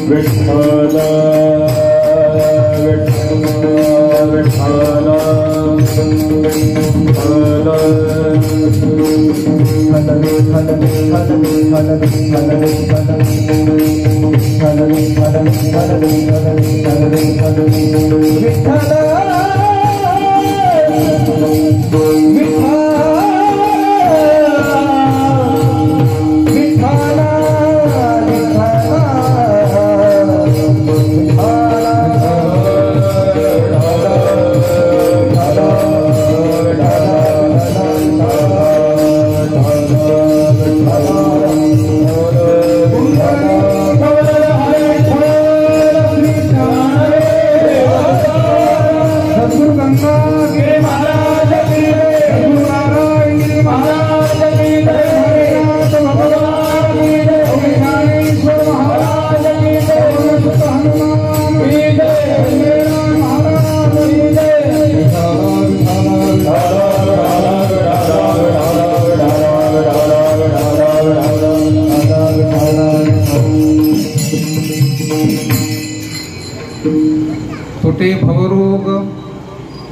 Vitthala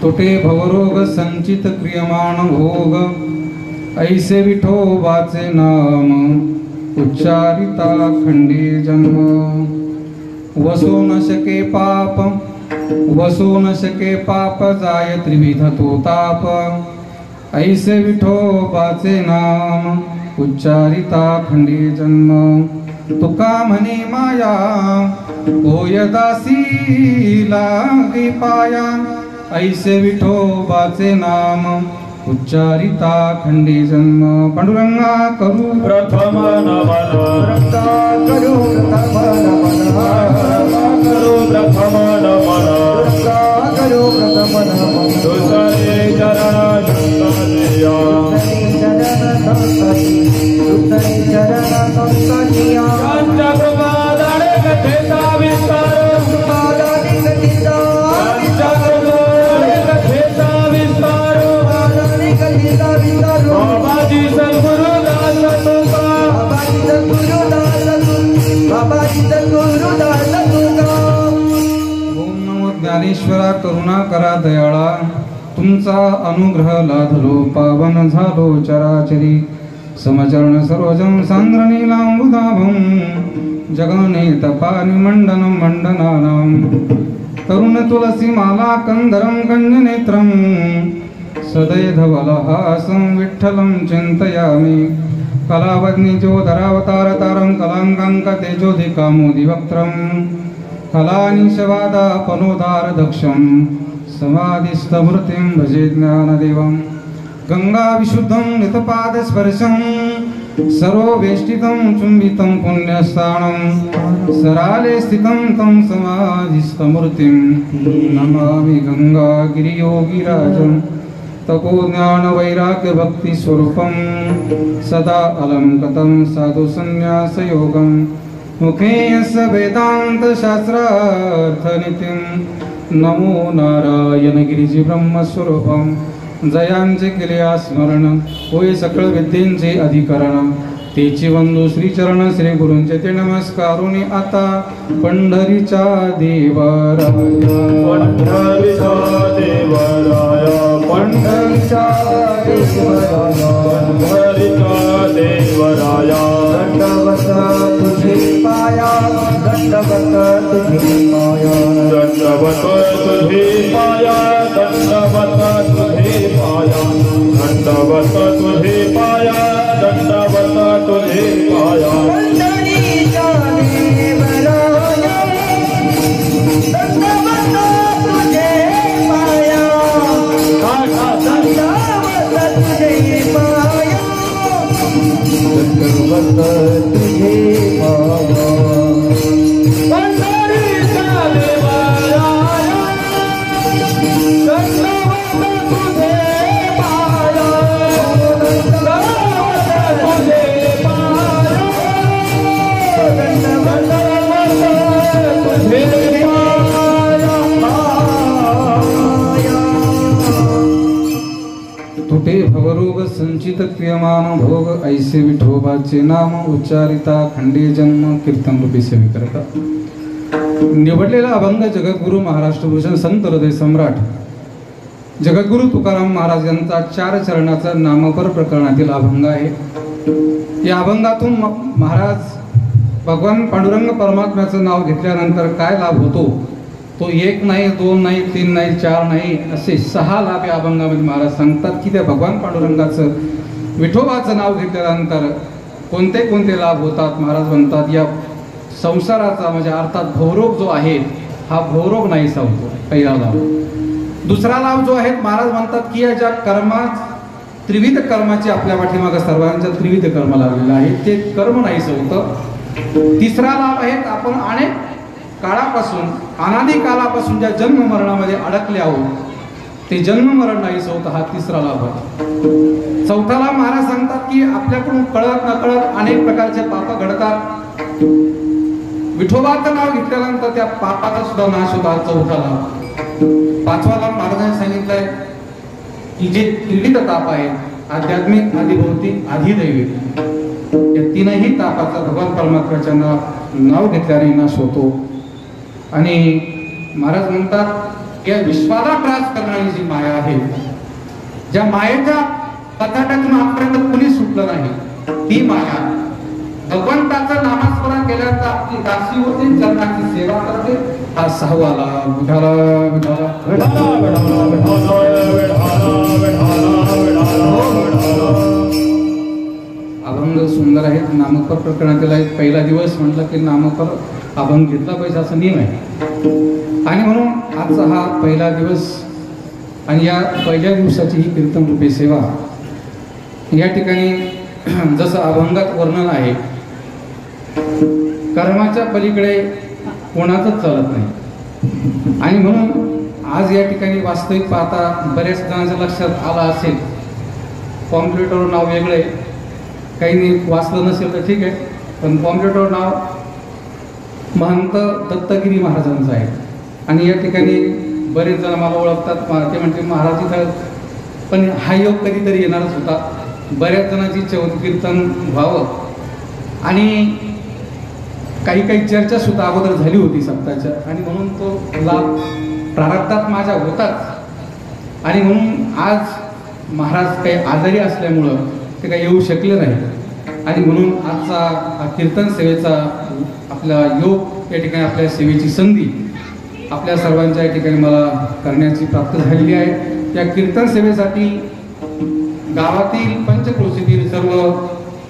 तुटे भवरोग संचित क्रियमाण भोग ऐसे विठोबाचे नाम उच्चारिता खंडी जन्म वसो न शके पाप जाय त्रिविध तो ताप ऐसे विठोबाचे नाम उच्चारिता खंडी जन्म तुका म्हणे माया होय दासी लागे पाया ऐसे विठोबाचे नाम उच्चारिता खंडी जन्म पांडुरंगा करू प्रथम नमन करू प्रथम नमन दुसरे चरण ज्ञानेश्वरा करुणा करा दयाळा तुमचा अनुग्रह लाधलो पावन झालो चराचरी समचरण सर्वजन सांद्र नीलांबुदाभं जगने तपानि मंडनं मंडनानां तरुण तुलसी माला कंधरं कंजनेत्रं सदैधवलहासं विठ्ठलं चिन्तयामि कलावग्निज्योधरावतारतारं कलाङ्काङ्कतेजोधिकामोदिवक्त्रं कलानिशवादापनोदारदक्षं समाधिस्थमूर्तिं भजे ज्ञानदेवं गंगाविशुद्धं नितपादस्पर्शं सर्ववेष्टितं चुम्बितं पुण्यस्थानं सराले स्थितं तं समाधिस्थमूर्तिं नमामि गंगागिरियोगिराजं तपोज्ञानवैराग्यभक्तिस्वरूपं सदा अलङ्कृतं साधुसन्न्यासयोगं मुखे यस्य वेदान्तशास्त्रार्थनित्यं नमो नारायण गिरिजी ब्रह्मस्वरूपं जयांचे केले स्मरण होय सकळ विद्येंचे अधिकरण तेची वंदू श्रीचरण श्री गुरूंचे ते नमस्कारुनी आता पंढरीच्या देवराया पंढरीच्या देवराया पंढरीच्या देवराया दंडवत तुझे पाया दंडवत तुझे पाया दंडवत तुझे पाया दंडवत तुझे पाया दंडवत तुझे पाया दंडवत तुझे पाया पंढरीच्या देवराया दंडवत तुझे पाया दंडवत तुझे पाया दंडवत तुझे पाया पंढरीच्या देवराया दंडवत तुझे पाया तुटे भवरोग संचित क्रियमान भोग ऐसे विठोबाचे नाम उच्चारिता खंडे जन्म कीर्तन रूपी सेवी करता निवडलेला अभंग जगद्गुरु महाराष्ट्र भूषण संत हृदय सम्राट जगद्गुरु तुकाराम महाराज यांचा 4 चरणाचा नामपर प्रकरणातील अभंग आहे. या अभंगातून महाराज भगवान पांडुरंग परमात्म्याचं नाव घेतल्यानंतर काय लाभ होतो तो 1 नाही, 2 नाही, 3 नाही, 4 नाही, असे 6 लाभ या अभंगामध्ये महाराज सांगतात की त्या भगवान पांडुरंगाचं विठोबाचं नाव घेतल्यानंतर कोणते कोणते लाभ होतात. महाराज म्हणतात या संसाराचा म्हणजे अर्थात भवरोग जो आहे हा भवरोग नाहीसा होतो, पहिला लाभ. दुसरा लाभ जो आहे महाराज म्हणतात की या ज्या कर्मात त्रिविध कर्माचे आपल्या पाठीमागे सर्वांच्या त्रिविध कर्म लागलेलं आहे ते कर्म नाहीसं होतं. तिसरा लाभ आहे आपण अनेक काळापासून अनादी कालापासून ज्या जन्म मरणामध्ये अडकले आहोत ते जन्म मरण नाहीसं होतं, हा तिसरा लाभ आहे. चौथा लाभ महाराज सांगतात की आपल्याकडून कळत नकळत अनेक प्रकारचे पाप घडतात. विठोबाचं नाव घेतल्यानंतर त्या पापाचा सुद्धा नाश होता, चौथा लाभ. पाचवा लाभ महाराजांनी सांगितलंय की जे त्रिविध ताप आहेत आध्यात्मिक, आदिभौतिक, अधिदैविक, या 3ही तापाचा भगवान परमात्म्याच्या नाव घेतल्याने नाश होतो. आणि महाराज म्हणतात या विश्वाला त्रास करणारी जी माया आहे, ज्या मायेच्या पथाटातून आजपर्यंत कुणी सुटलं नाही ती माया भगवंताचं नामस्मरण केल्यानंतर आपली दासी होते, चरणाची सेवा करते. हा 6वा लाभ. विठाला विठाला अभंग सुंदर आहेत. नामकर प्रकरणातील आहेत. पहिला दिवस म्हटलं की नामकर अभंग घेतला पाहिजे असं नियम आहे आणि म्हणून आजचा हा पहिला दिवस आणि या पहिल्या दिवसाची ही कीर्तन रूपे सेवा. या ठिकाणी जसं अभंगात वर्णन आहे कर्माच्या पलीकडे कोणाचंच चालत नाही आणि म्हणून आज या ठिकाणी वास्तविक पाहता बऱ्याच जणांच्या लक्षात आलं असेल पॉम्प्लेटवर नाव वेगळं आहे, काही वाचलं नसेल तर ठीक आहे, पण पॉम्प्लेटवर नाव महंत दत्तगिरी महाराजांचं आहे. आणि या ठिकाणी बरेच जण मला ओळखतात, ते म्हणते महाराज इथं, पण हा योग कधीतरी येणारच होता. बऱ्याच जणांची इच्छा होती कीर्तन व्हावं आणि काही चर्चा सुद्धा अगोदर झाली होती सप्ताहाच्या आणि म्हणून तो लाभ प्रारब्धात माझ्या होताच आणि म्हणून आज महाराज काही आजारी असल्यामुळं ते काही येऊ शकले नाही आणि म्हणून आजचा कीर्तन सेवेचा आपला योग या ठिकाणी आपल्या सेवेची संधी आपल्या सर्वांच्या या ठिकाणी मला करण्याची प्राप्त झालेली आहे. या कीर्तन सेवेसाठी गावातील पंचक्रोशीतील सर्व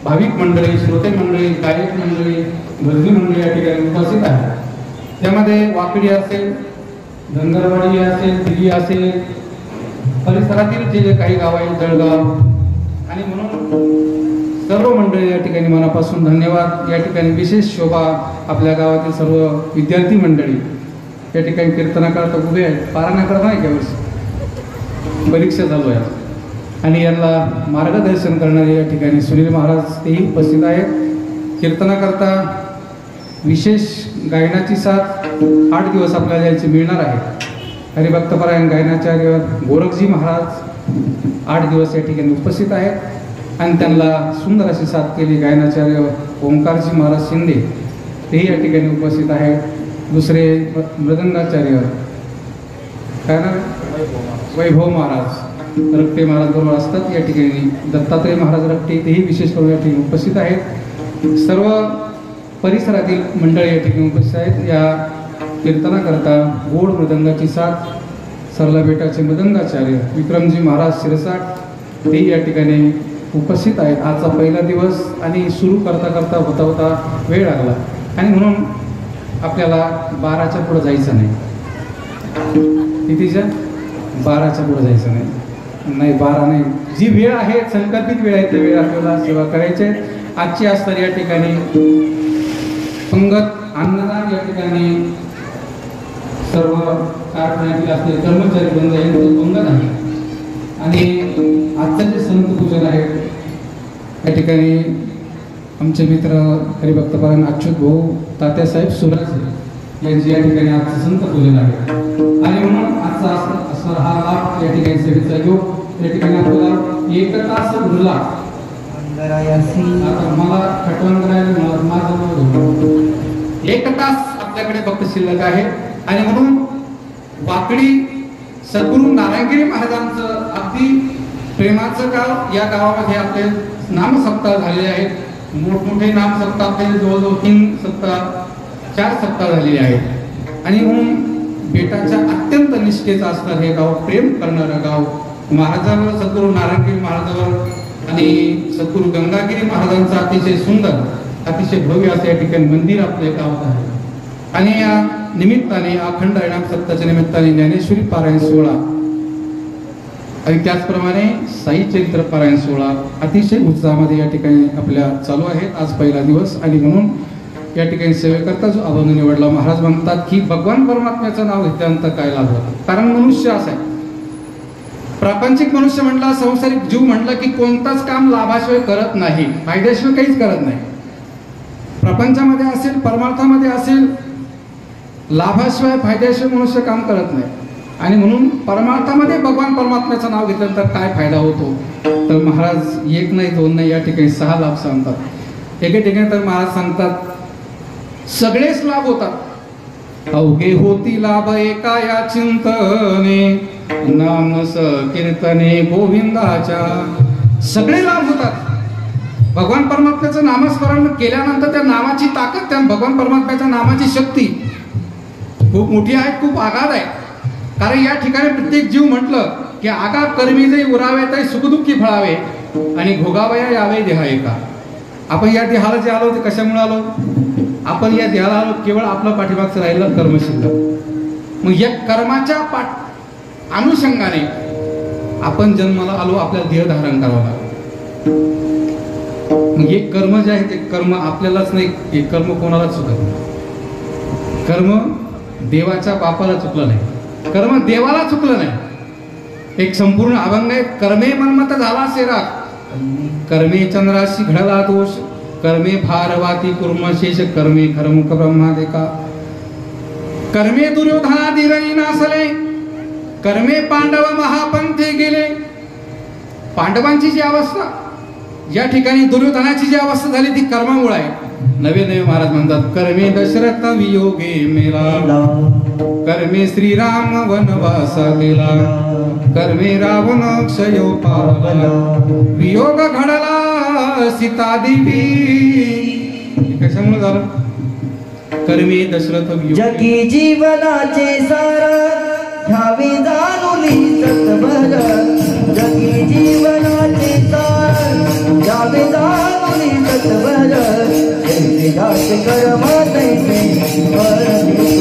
भाविक मंडळी, श्रोते मंडळी, गायक मंडळी, भजनी मंडळी या ठिकाणी उपस्थित आहे. त्यामध्ये वाकडी असेल, धनगरवाडी असेल, दिल्ली असेल, परिसरातील जे काही गाव आहेत, जळगाव, आणि म्हणून सर्व मंडळी या ठिकाणी मनापासून धन्यवाद. या ठिकाणी विशेष शोभा आपल्या गावातील सर्व विद्यार्थी मंडळी या ठिकाणी कीर्तनाकरता उभे आहेत. पारायणाकरता नाही त्यावेळेस परीक्षा चालू आहे आणि यांना मार्गदर्शन करणारे या ठिकाणी सुनील महाराज तेही उपस्थित आहेत. कीर्तनाकरता विशेष गायनाची साथ 8 दिवस आपल्याला यायची मिळणार आहे. हरिभक्तपरायण गायनाचार्य गोरखजी महाराज 8 दिवस या ठिकाणी उपस्थित आहेत आणि त्यांना सुंदर अशी साथ केली गायनाचार्य ओंकारजी महाराज शिंदे तेही या ठिकाणी उपस्थित आहेत. दुसरे मृदंगाचार्य काय नाव वैभव महाराज रक्ते महाराज बरोबर असतात. या ठिकाणी दत्तात्रय महाराज रक्ते तेही विशेष करून या ठिकाणी उपस्थित आहेत. सर्व परिसरातील मंडळी या ठिकाणी उपस्थित आहेत. या कीर्तनाकरता गोड मृदंगाची साथ सरला बेटाचे मृदंगाचार्य विक्रमजी महाराज शिरसाट तेही या ठिकाणी उपस्थित आहेत. आजचा पहिला दिवस आणि सुरू करता करता होता होता वेळ लागला आणि म्हणून आपल्याला 12च्या पुढे जायचं नाही. कितीच्या? 12च्या पुढे जायचं नाही. 12 नाही, जी वेळ आहे संकल्पित वेळ आहे त्या वेळ आपल्याला सेवा करायची आहे. आजची असतात या ठिकाणी पंगत अन्नदान, या ठिकाणी सर्व कारखान्यातील असलेले कर्मचारी बंद यांचं पंगत आहे आणि आजचं जे संत पूजन आहे या ठिकाणी आमचे मित्र हरिभक्तपरायण अच्युत भाऊ तात्यासाहेब सुराज यांची या ठिकाणी आजचं संत पूजन आहे आणि म्हणून आजचा असणार हा लाभ या ठिकाणी सेवेचा योग या ठिकाणी आपल्याला 1 तास उरला. आता मला खटवण करायला माझं 1 तास आपल्याकडे फक्त शिल्लक आहे. आणि म्हणून वाकडी सद्गुरू नारायणगिरी महाराजांचं अगदी प्रेमाचं गाव, या गावामध्ये आपले नामसप्ताह झालेले आहेत. मोठमोठे नामसप्ताह आपले जवळजवळ 3 सप्ताह 4 सप्ताह झालेले आहेत. आणि म्हणून बेटाच्या अत्यंत निष्ठेचं असणारं हे गाव, प्रेम करणारं गाव, महाराजांवर सद्गुरू नारायणगिरी महाराजांवर आणि सद्गुरू गंगागिरी महाराजांचं अतिशय सुंदर, अतिशय भव्य असं या ठिकाणी मंदिर आपल्या गावात आहे. आणि या निमित्ताने अखंड हरिनाम सप्ताहाच्या निमित्ताने ज्ञानेश्वरी पारायण सोहळा आणि त्याचप्रमाणे साई चरित्र पारायण सोहळा अतिशय उत्साहामध्ये या ठिकाणी आपल्या चालू आहेत. आज पहिला दिवस आणि म्हणून या ठिकाणी सेवेकरता जो अभंग निवडला, महाराज म्हणतात की भगवान परमात्म्याचं नाव घेतल्यानंतर काय लाभ होतो. कारण मनुष्य असं आहे, प्रापंचिक मनुष्य म्हटला, संसारिक जीव म्हटलं की कोणताच काम लाभाशिवाय करत नाही, फायद्याशिवाय काहीच करत नाही. प्रपंचामध्ये असेल, परमार्थामध्ये असेल, लाभाशिवाय फायद्याशिवाय मनुष्य काम करत नाही. आणि म्हणून परमार्थामध्ये भगवान परमात्म्याचं नाव घेतल्यानंतर काय फायदा होतो, तर महाराज 1 नाही 2 नाही या ठिकाणी 6 लाभ सांगतात. एके ठिकाणी तर महाराज सांगतात सगळेच लाभ होतात. अवघे होती लाभ एका या चिंतने, नाम कीर्तने गोविंदाच्या. सगळे लाभ होतात. भगवान परमात्म्याचं नामस्मरण केल्यानंतर त्या नामाची ताकद, त्या भगवान परमात्म्याच्या नामाची शक्ती खूप मोठी आहे, खूप आगाध आहे. कारण या ठिकाणी प्रत्येक जीव म्हटलं की आगा कर्मी जे उरावे ते सुखदुःखी फळावे आणि भोगावया यावे देहा एका. आपण या देहाला जे आलो ते कशामुळे आलो? आपण या देहाला आलो केवळ आपलं पाठीमागचं राहिलं कर्म शिल्लक. मग या कर्माच्या अनुषंगाने आपण जन्माला आलो, आपल्याला देह धारण करावं लागलं. मग हे कर्म जे आहे ते कर्म आपल्यालाच नाही, हे कर्म कोणालाच चुकत नाही. कर्म देवाच्या बापाला चुकलं नाही, कर्म देवाला चुकलं नाही. एक संपूर्ण अभंग आहे, कर्मे मनमत झाला सेरा, कर्मे चंद्राशी घडला दोष, कर्मे भारवाती कुर्मशेष, कर्मे खरमुख ब्रह्मादेका. कर्मे दुर्योधनादी रणी नासले, कर्मे पांडव महापंथे गेले. पांडवांची जी अवस्था, या ठिकाणी दुर्योधनाची जी अवस्था झाली ती कर्मामुळे आहे. नवे नवे महाराज म्हणतात कर्मे दशरथ वियोगे मेला, कर्मे श्रीराम वनवासा गेला, कर्मे रावण क्षयो पावला, वियोग घडला सीता देवी. कशामुळे झालं? कर्मे दशरथ वियोग. जगी जीवनाचे सार घ्यावे जाणून सत्वर, जगी जीवनाचे सार घ्यावे जाणून सत्वर, जैसे जाते कर्म तैसे फळ देतो,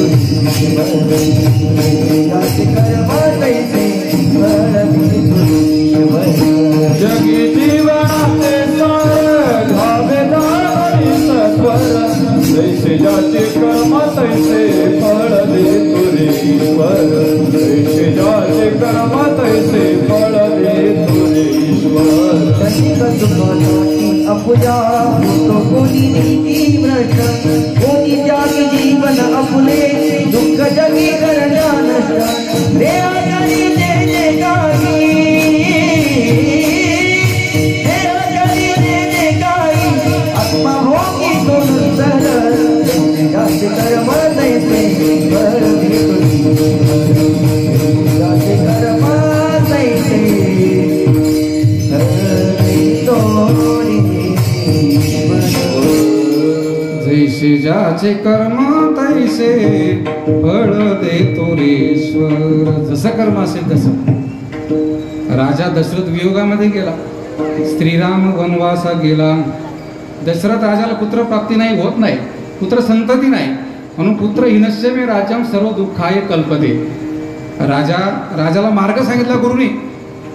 जैसे जाते कर्म तैसे फळ देतो ईश्वर. जगी जीवनाचे सार घ्यावे जाणून सत्वर, जैसे ज्याचे कर्म तैसे फळ देतो रे ईश्वर, जैसे ज्याचे कर्म तैसे फळ देतो रे ईश्वर. अपुया तो कोणी नीती भ्रष्ट, कोणी त्यागी जीवन अपुले, दुःख जगी करण्या नष्ट, देवा जगी जे जे काही, देवा जगी जे जे काही, आत्मा भोगी सोडून सरळ, जाचे कर्म तैसे फळ देतो, जाचे कर्म तैसे जैसे ज्याचे कर्म तैसे फळ देतो ईश्वर. जसं कर्म असेल तसं. राजा दशरथ वियोगामध्ये गेला, श्रीराम वनवासा गेला. दशरथ राजाला पुत्र प्राप्ती नाही, होत नाही, पुत्र संतती नाही, म्हणून पुत्र हिनश्य मे राज्यम सर्व दुःखाय कल्पते. राजाला मार्ग सांगितला गुरुनी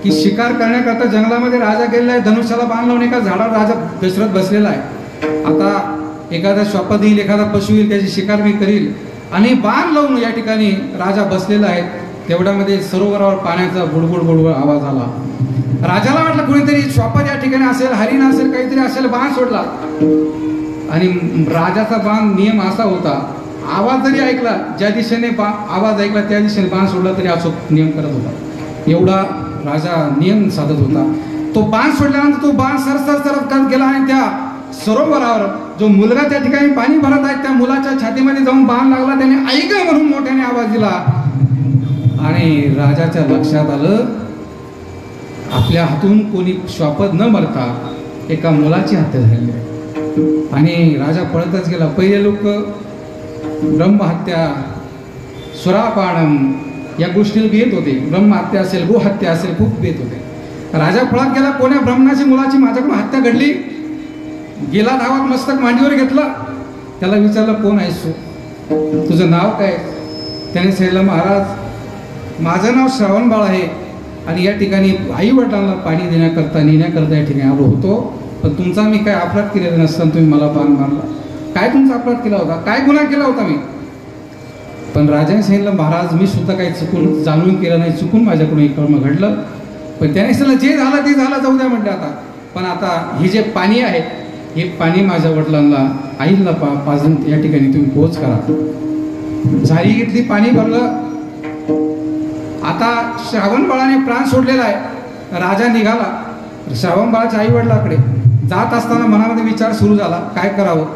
की शिकार करण्याकरता जंगलामध्ये राजा गेलेला आहे, धनुष्याला बाण लावून एका झाडावर राजा दशरथ बसलेला आहे. आता एखादा श्वापद येईल, एखादा पशु येईल, त्याची शिकार मी करील, आणि बाण लावून या ठिकाणी राजा बसलेला आहे. तेवढ्यामध्ये सरोवरावर पाण्याचा बुडबुड बुडबुड आवाज आला. राजाला वाटलं कोणीतरी श्वापद या ठिकाणी असेल, हरिण असेल, काहीतरी असेल, बाण सोडला. आणि राजाचा बाण नियम असा होता, आवाज जरी ऐकला, ज्या दिशेने आवाज ऐकला त्या दिशेने बाण सोडला तरी अचूक नियम करत होता. एवढा राजा नियम साधत होता. तो बाण सोडल्यानंतर तो बाण सरसर सरत करत गेला आणि त्या सरोवरावर जो मुलगा त्या ठिकाणी पाणी भरत आहे त्या मुलाच्या छातीमध्ये जाऊन बाण लागला. त्याने ऐक म्हणून मोठ्याने आवाज दिला आणि राजाच्या लक्षात आलं आपल्या हातून कोणी श्वापद न मरता एका मुलाची हत्या झाली आहे. आणि राजा पळतच गेला. पहिले लोक ब्रह्महत्या सुरापानम या गोष्टीला घेत होते. ब्रह्महत्या असेल गोहत्या असेल खूप घेत होते. राजा पळत गेला. कोण्या ब्राह्मणाची मुलाची माझ्याकडून हत्या घडली. गेला धावत मस्तक मांडीवर घेतला. त्याला विचारलं कोण आहेस तू, तुझं नाव काय. त्याने सांगितलं महाराज माझं नाव श्रावणबाळ आहे आणि या ठिकाणी आई वडिलांना पाणी देण्याकरता नेण्याकरता या ठिकाणी आलो होतो. पण तुमचा मी काय अपराध केलेला नसताना तुम्ही मला बाण मारला. काय तुमचा अपराध केला होता, काय गुन्हा केला होता मी. पण राजाने सांगितलं महाराज मी सुद्धा काही चुकून जाणून केलं नाही, चुकून माझ्याकडून एक कर्म घडलं. पण त्याने सांगितलं जे झालं ते झालं जाऊ द्या म्हटलं आता. पण आता हे जे पाणी आहे हे पाणी माझ्या वडिलांना आईला पाजून या ठिकाणी तुम्ही पोच करा. झारी घेतली, पाणी भरलं. आता श्रावणबाळाने प्राण सोडलेला आहे. राजा निघाला श्रावणबाळाच्या आई वडिलाकडे. जात असताना मनामध्ये विचार सुरू झाला काय करावं.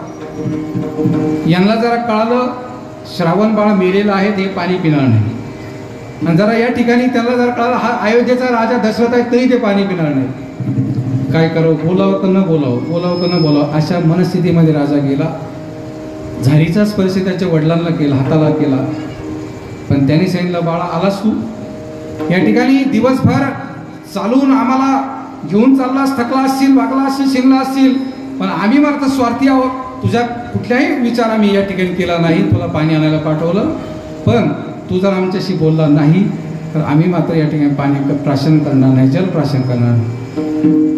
यांना जरा कळालं श्रावणबाळ मेलेला आहे ते पाणी पिणार नाही. आणि जरा या ठिकाणी त्याला जर कळालं हा अयोध्येचा राजा दशरथ आहे तरी ते पाणी पिणार नाही. काय करावं, बोलावं का न बोलावं, बोलावं का न बोलावं अशा मनस्थितीमध्ये राजा गेला. झारीचा स्पर्श त्याच्या वडिलांना केला, हाताला केला. पण त्याने सांगितलं बाळा आलास तू या ठिकाणी दिवसभर चालून आम्हाला घेऊन चाललास, थकला असशील, वागला असशील, शिंगला असशील. पण आम्ही मात्र स्वार्थी आहोत. तुझ्या कुठल्याही विचार आम्ही या ठिकाणी केला नाही. तुला पाणी आणायला पाठवलं. पण तू जर आमच्याशी बोलला नाही तर आम्ही मात्र या ठिकाणी पाणी प्राशन करणार नाही, जलप्राशन करणार नाही.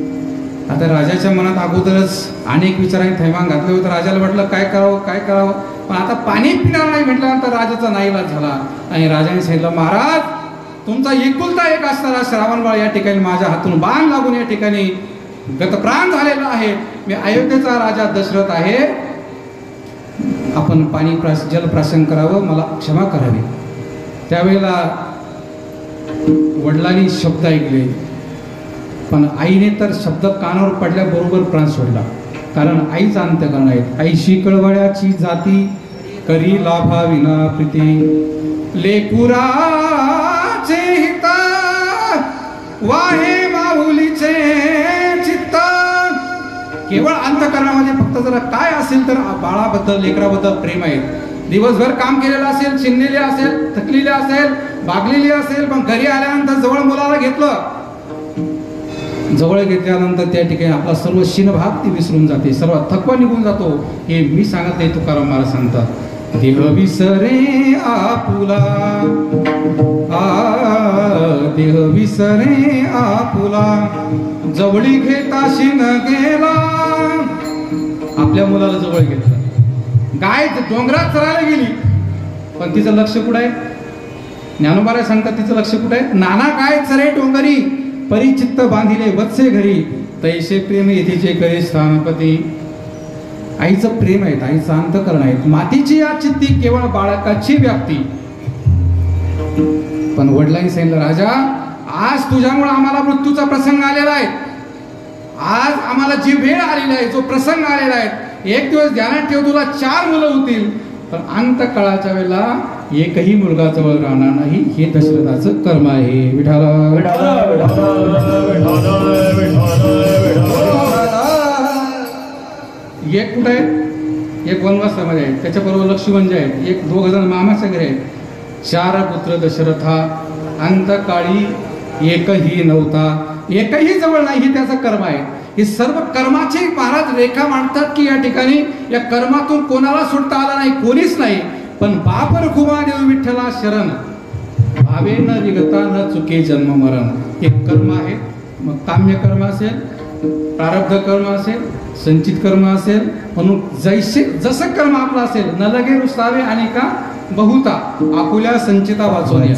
आता राजाच्या मनात अगोदरच अनेक विचारांनी थैमान घातले होते. राजाला म्हटलं काय करावं काय करावं. पण आता पाणी पिणार नाही म्हटल्यानंतर राजाचा नाईलाज झाला. आणि राजाने सांगितलं महाराज तुमचा एकुलता एक असणारा श्रावणबाळ या ठिकाणी माझ्या हातून बाण लागून या ठिकाणी गतप्राण झालेला आहे. मी अयोध्येचा राजा दशरथ आहे. आपण पाणी जलप्राशन करावं, मला क्षमा करावी. त्यावेळेला वडिलांनी शब्द ऐकले पण आईने तर शब्द कानावर पडल्याबरोबर प्राण सोडला. कारण आईचा अंतःकरण आहे. आईशी कळवळ्याची जाती करी लाभा विना प्रीती लेकुराचे हिता वाहे माऊलीचे चित्त. केवळ अंतःकरणामध्ये फक्त जरा काय असेल तर बाळाबद्दल लेकराबद्दल प्रेम आहे. दिवसभर काम केलेलं असेल, चिंधलेले असेल, थकलेले असेल, भागलेली असेल, पण घरी आल्यानंतर जवळ मुलाला घेतलं. जवळ घेतल्यानंतर त्या ठिकाणी आपला सर्व शिनभाग ती विसरून जाते, सर्व थकवा निघून जातो. हे मी सांगत नाही, तुकाराम महाराज सांगतात देह विसरे आपुला देह विसरे आपुला जवळी घेता शिन गेला. आपल्या मुलाला जवळ घेतलं. गाय डोंगरात चरायला गेली पण तिचं लक्ष कुठं आहे. ज्ञानोबा सांगतात तिचं लक्ष कुठं आहे. नाना काय चरे डोंगरी परिचित्त बांधिले वत्से घरी तैसे प्रेम येथीचे करे स्थानपती. आईचं प्रेम आहे, आईचं अंतःकरण आहे. मातीची या चित्ती केवळ बाळकाची व्याप्ती. पण वडिलांनी सांगितलं राजा आज तुझ्यामुळे आम्हाला मृत्यूचा प्रसंग आलेला आहे. आज आम्हाला जी वेळ आलेली आहे, जो प्रसंग आलेला आहे, एक दिवस ध्यानात ठेव तुला 4 मुलं होतील. पण अंतकाळाच्या वेळेला एकही मुलगा जवळ राहणार नाही. हे दशरथाचं कर्म आहे. विठाला एक कुठं आहे, एक वनवासामध्ये आहे, त्याच्याबरोबर लक्ष्मण जे आहेत, एक 2 जण मामाच्या घरी आहेत. 4 पुत्र दशरथा. अंतकाळी एकही नव्हता, एकही जवळ नाही. हे त्याचं कर्म आहे. हे सर्व कर्माची महाराज रेखा मांडतात की या ठिकाणी या कर्मातून कोणाला सुटता आला नाही, कोणीच नाही. पण बाप रखुमा देव विठ्ठला शरण भावे न विगता न चुके जन्म मरण. हे कर्म आहे. मग काम्य कर्म असेल, प्रारब्ध कर्म असेल, संचित कर्म असेल. म्हणून जसं कर्म आपलं असेल न लगे रुसावे आणि का बहुता आपुल्या संचिता वाचवणे.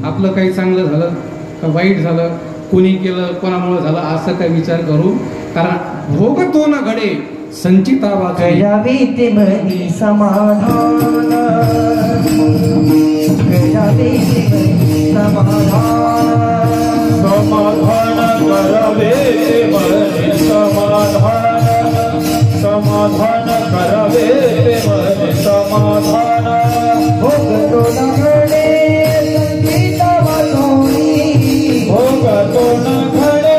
आपलं काही चांगलं झालं का वाईट झालं, कोणी केलं, कोणामुळे झालं असं काही विचार करू. कारण भोग तो न घडे संचिता वाचवे ते मनी समाधान करावे ते मनी समाधान समाधान करावे ते मनी समाधान समाधान करावे ते मने समाधान भोगतो न घडे संगीता वाजोनी भोगतो न घडे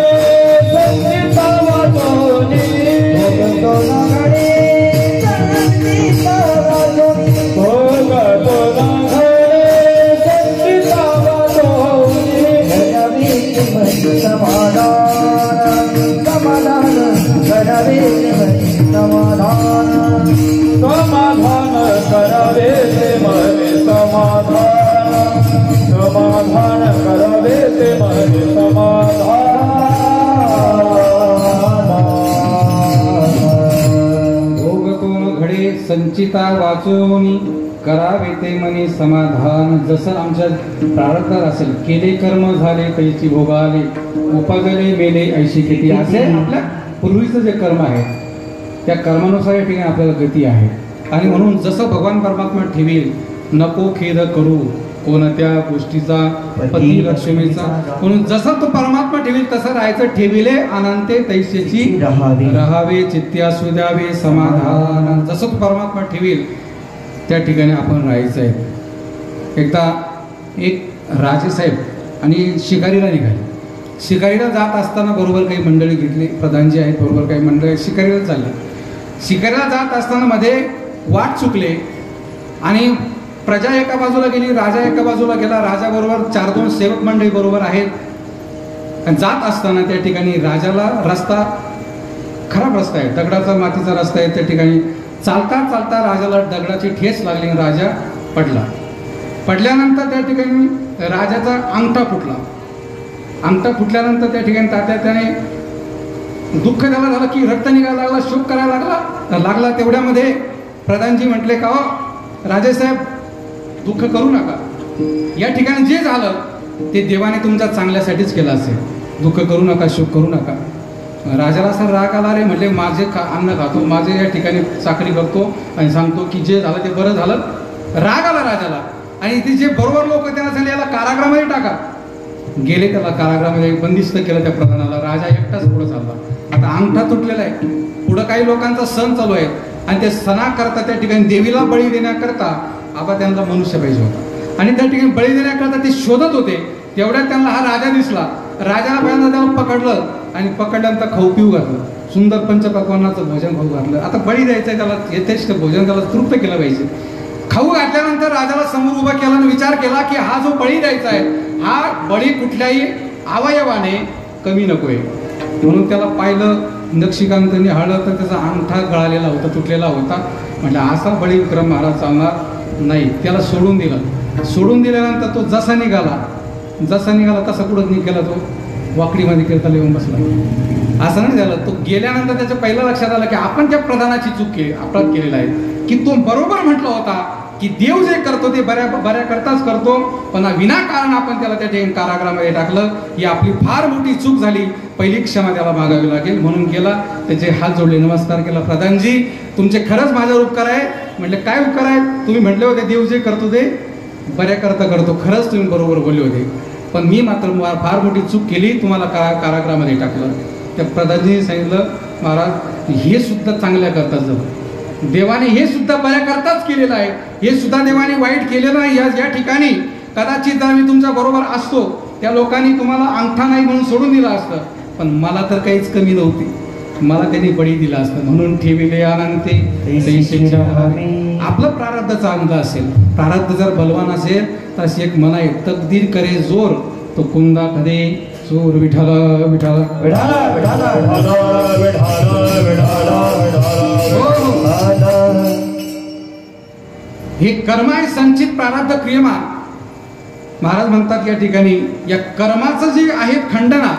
संगीता वाजोनी भोगतो न घडे संगीता वाजोनी भोगतो न घडे संगीता वाजोनी घडावे ते मने समाधान समाधान घडावे ते मने समाधान समाधान करावे ते मने समाधान समाधान करावे ते मने समाधान भोगतो न घडे संचिता वाचून करावे ते मनी समाधान. जसं आमच्या प्रारब्धात असेल, केले कर्म झाले कैची भोगाले, उपजले मेले ऐशी किती, असे आपल्या पूर्वीचं जे कर्म आहे त्या कर्मानुसार या ठिकाणी आपल्याला गती आहे. आणि म्हणून जसं भगवान परमात्मा ठेवील, नको खेद करू कोणत्या गोष्टीचा, पती लक्ष्मीचा, म्हणून जसं तो परमात्मा ठेवील तसं राहायचं. ठेविले अनंते तैसेची राहावे, चित्ती असू द्यावे समाधान. जसं तो परमात्मा ठेवील त्या ठिकाणी आपण राहायचं आहे. एकदा एक राजेसाहेब आणि शिकारीला निघाले. शिकारीला जात असताना बरोबर काही मंडळी घेतली, प्रधानजी आहेत बरोबर, काही मंडळी शिकारीला चालले. शिकारीला जात असताना मध्ये वाट चुकले आणि प्रजा एका बाजूला गेली, राजा एका बाजूला गेला. राजाबरोबर 4-2 सेवक मंडळी बरोबर आहेत. आणि जात असताना त्या ठिकाणी राजाला रस्ता खराब रस्ता आहे, दगडाचा मातीचा रस्ता आहे. त्या ठिकाणी चालता चालता राजाला दगडाची ठेच लागली, राजा पडला. पडल्यानंतर त्या ठिकाणी राजाचा अंगठा फुटला. अंगठा फुटल्यानंतर त्या ठिकाणी त्याने दुःख त्याला झालं की रक्त निघायला लागला, शोक करायला लागला. तेवढ्यामध्ये प्रधानजी म्हटले का हो राजेसाहेब दुःख करू नका, या ठिकाणी जे झालं ते देवाने तुमच्या चांगल्यासाठीच केलं असेल, दुःख करू नका, शोक करू नका. राजाला असा राग आला, रे म्हटले माझे अन्न खातो, माझे या ठिकाणी चाकरी करतो आणि सांगतो की जे झालं ते बरं झालं. राग आला राजाला आणि इथे जे बरोबर लोक त्यांना सांगले याला कारागृहामध्ये टाका. गेले, त्याला कारागृहामध्ये बंदिस्त केलं त्या प्रधानाला. राजा एकटाच पुढे चालला. आता अंगठा तुटलेला आहे, पुढं काही लोकांचा सण चालू आहे आणि ते सणाकरता त्या ठिकाणी देवीला बळी देण्याकरता आता त्यांना मनुष्य पाहिजे होता आणि त्या ठिकाणी बळी देण्याकरता ते शोधत होते. तेवढ्यात त्यांना हा राजा दिसला. राजाला पहिल्यांदा त्याला पकडलं आणि पकडल्यानंतर खाऊ पिऊ घातलं, सुंदर पंचपक्वान्नाचं भोजन खाऊ घातलं. आता बळी द्यायचंय त्याला, यथेष्ट भोजन त्याला तृप्त केलं पाहिजे. खाऊ घातल्यानंतर राजाला समोर उभा केला आणि विचार केला की हा जो बळी द्यायचा आहे हा बळी कुठल्याही अवयवाने कमी नकोय. म्हणून त्याला पाहिलं, नक्षीकांतांनी हळलं तर त्याचा अंगठा गळालेला होता, तुटलेला होता. म्हटलं असा बळी विक्रम महाराज चालणार नाही. त्याला सोडून दिलं. सोडून दिल्यानंतर तो जसा निघाला तसा पुढं निघाला, तो वाकडीमध्ये कीर्तन येऊन बसला. असं नाही झालं. तो गेल्यानंतर त्याच्या पहिलं लक्षात आलं की आपण त्या प्रधानाची चूक केली, अपराध केलेला आहे. की तो बरोबर म्हटला होता की देव जे करतो ते बऱ्या करताच करतो, पण विनाकारण आपण त्याला त्या ठिकाणी कारागृहामध्ये टाकलं. ही आपली फार मोठी चूक झाली. पहिली क्षमा त्याला मागावी लागेल. म्हणून गेला, त्याचे हात जोडले, नमस्कार केला. प्रधानजी तुमचे खरंच माझ्यावर उपकार आहे. म्हटले काय उपकार आहे? तुम्ही म्हटले होते देव जे करतो ते बऱ्या करता करतो. खरंच तुम्ही बरोबर बोलले होते, पण मी मात्र फार मोठी चूक केली, तुम्हाला कारागृहामध्ये टाकलं. त्या प्रधानजीने सांगितलं महाराज हे सुद्धा चांगल्या करताच झालं, देवाने हे सुद्धा बऱ्या करताच केलेलं आहे, हे सुद्धा देवाने वाईट केलेलं नाही. या ठिकाणी कदाचित जर मी तुमच्या बरोबर असतो त्या लोकांनी तुम्हाला अंगठा नाही म्हणून सोडून दिला असतं, पण मला तर काहीच कमी नव्हती, मला त्यांनी बळी दिला असतं. म्हणून ठेविले अनंते तैसेची राहावे. आपलं प्रारब्ध चांगलं असेल, प्रारब्ध जर बलवान असेल तर अशी एक मन आहे, तकदीर करे जोर तो कुंदा कधे चोर. विठाला विठाला विठाला विठाला हे कर्म आहे, संचित प्रारब्ध क्रियमान. महाराज म्हणतात या ठिकाणी या कर्माचं जे आहे खंडना,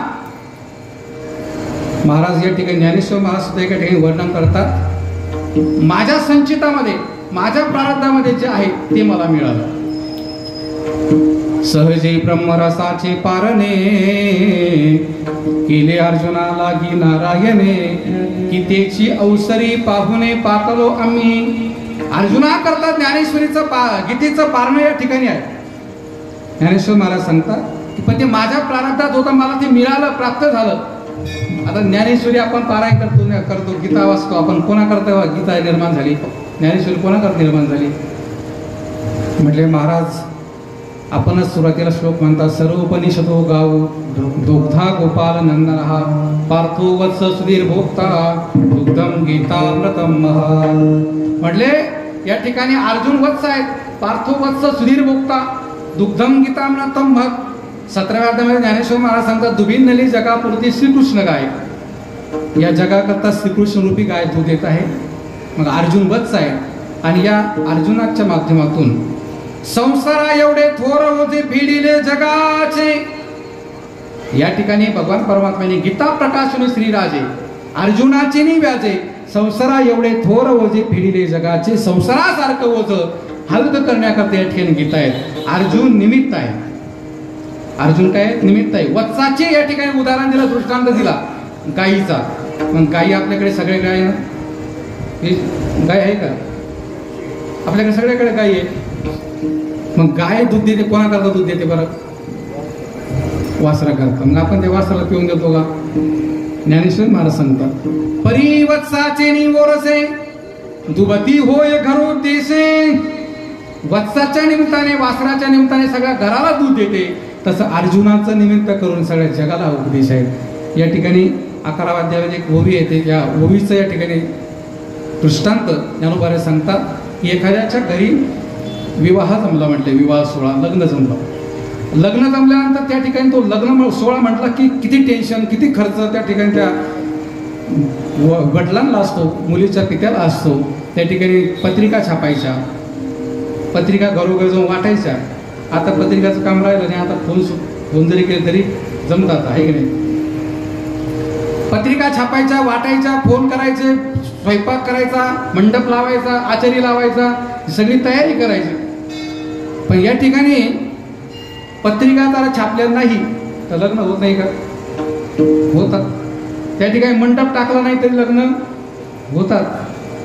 महाराज या ठिकाणी ज्ञानेश्वर महाराज सुद्धा एका ठिकाणी वर्णन करतात. माझ्या संचितामध्ये, माझ्या प्रारब्धामध्ये जे आहे ते मला मिळालं. सहजे ब्रह्मरसाचे पारणे केले अर्जुना लागी नारायणे, की त्याची अवसरी पाहुणे पाकलो आम्ही. अर्जुना करता ज्ञानेश्वरीचं गीतेचं पारण या ठिकाणी आहे. ज्ञानेश्वर महाराज सांगतात की पण ते माझ्या प्रारब्धात होतं, मला ते मिळालं, प्राप्त झालं. आता ज्ञानेश्वरी आपण पारायण करतो गीता वाचतो आपण. कोणाकरता गीता निर्माण झाली? ज्ञानेश्वरी कोणाकरता निर्माण झाली? म्हटले महाराज आपणच सुरुवातीला श्लोक म्हणतात, सर्वोपनिषदो गाव दुग्धा गोपाल नंदनहा पार्थो वत्स सुधीर भोक्ता दुग्धम गीतामृतम महा. म्हटले या ठिकाणी अर्जुन वत्स आहेत, पार्थो वत्स सुधीर भोक्ता दुग्धम गीतामृतम भक्त. 17व्या अध्यायामध्ये ज्ञानेश्वर महाराज सांगतात, दुभीन नली जगापुरती श्रीकृष्ण गाय. या जगाकरता श्रीकृष्ण रूपी गाय दूध देत आहे. मग अर्जुन वत्स आहे आणि या अर्जुनाच्या माध्यमातून संसारा एवढे थोर होते भिडिले जगाचे. या ठिकाणी भगवान परमात्म्याने गीता प्रकाशून श्रीराजे अर्जुनाचे नि व्याजे संसारा एवढे थोर ओझे भिडिले जगाचे. संसारासारखं ओझं हलकं करण्याकरता या ठिकाणी गीता आहे. अर्जुन निमित्त आहे. अर्जुन काय निमित्त आहे. वत्साचे या ठिकाणी उदाहरण दिलं, दृष्टांत दिला गायीचा. मग गायी आपल्याकडे सगळे गाय ना, गाय आहे का आपल्याकडे? सगळ्याकडे गाय आहे. मग गाय दूध देते, कोणाकरता दूध देते बरं? वासरा करता. मग आपण त्या वासराला पिऊन देतो का? ज्ञानेश्वर महाराज सांगतात, परिवत्साचे निवोरसे दुबती होय घरो देसे. वत्साच्या निमित्ताने वासराच्या निमित्ताने सगळ्या घराला दूध देते, तसं अर्जुनाचं निमित्त करून सगळ्या जगाला उपदेश आहे. या ठिकाणी 11व्या अध्यायामध्ये एक ओवी येते. या ओवीचं या ठिकाणी दृष्टांत ज्ञानोबा सांगतात की एखाद्याच्या घरी विवाह जमला, म्हटले विवाह सोहळा, लग्न जमलं. लग्न जमल्यानंतर त्या ठिकाणी तो लग्न सोहळा म्हटला की किती टेन्शन, किती खर्च त्या ठिकाणी त्या वडिलांना असतो, मुलीच्या पित्याला असतो. त्या ठिकाणी पत्रिका छापायच्या, पत्रिका घरोघर जाऊन वाटायच्या. आता पत्रिकाचं काम राहिलं नाही. आता फोन जरी केले तरी जमतात, आहे की नाही? पत्रिका छापायच्या, वाटायच्या, फोन करायचे, स्वयंपाक करायचा, मंडप लावायचा, आचारी लावायचा, सगळी तयारी करायची. पण या ठिकाणी पत्रिका जरा छापल्या नाही तर लग्न होत नाही का? होतात. त्या ठिकाणी मंडप टाकला नाही तरी लग्न होतात.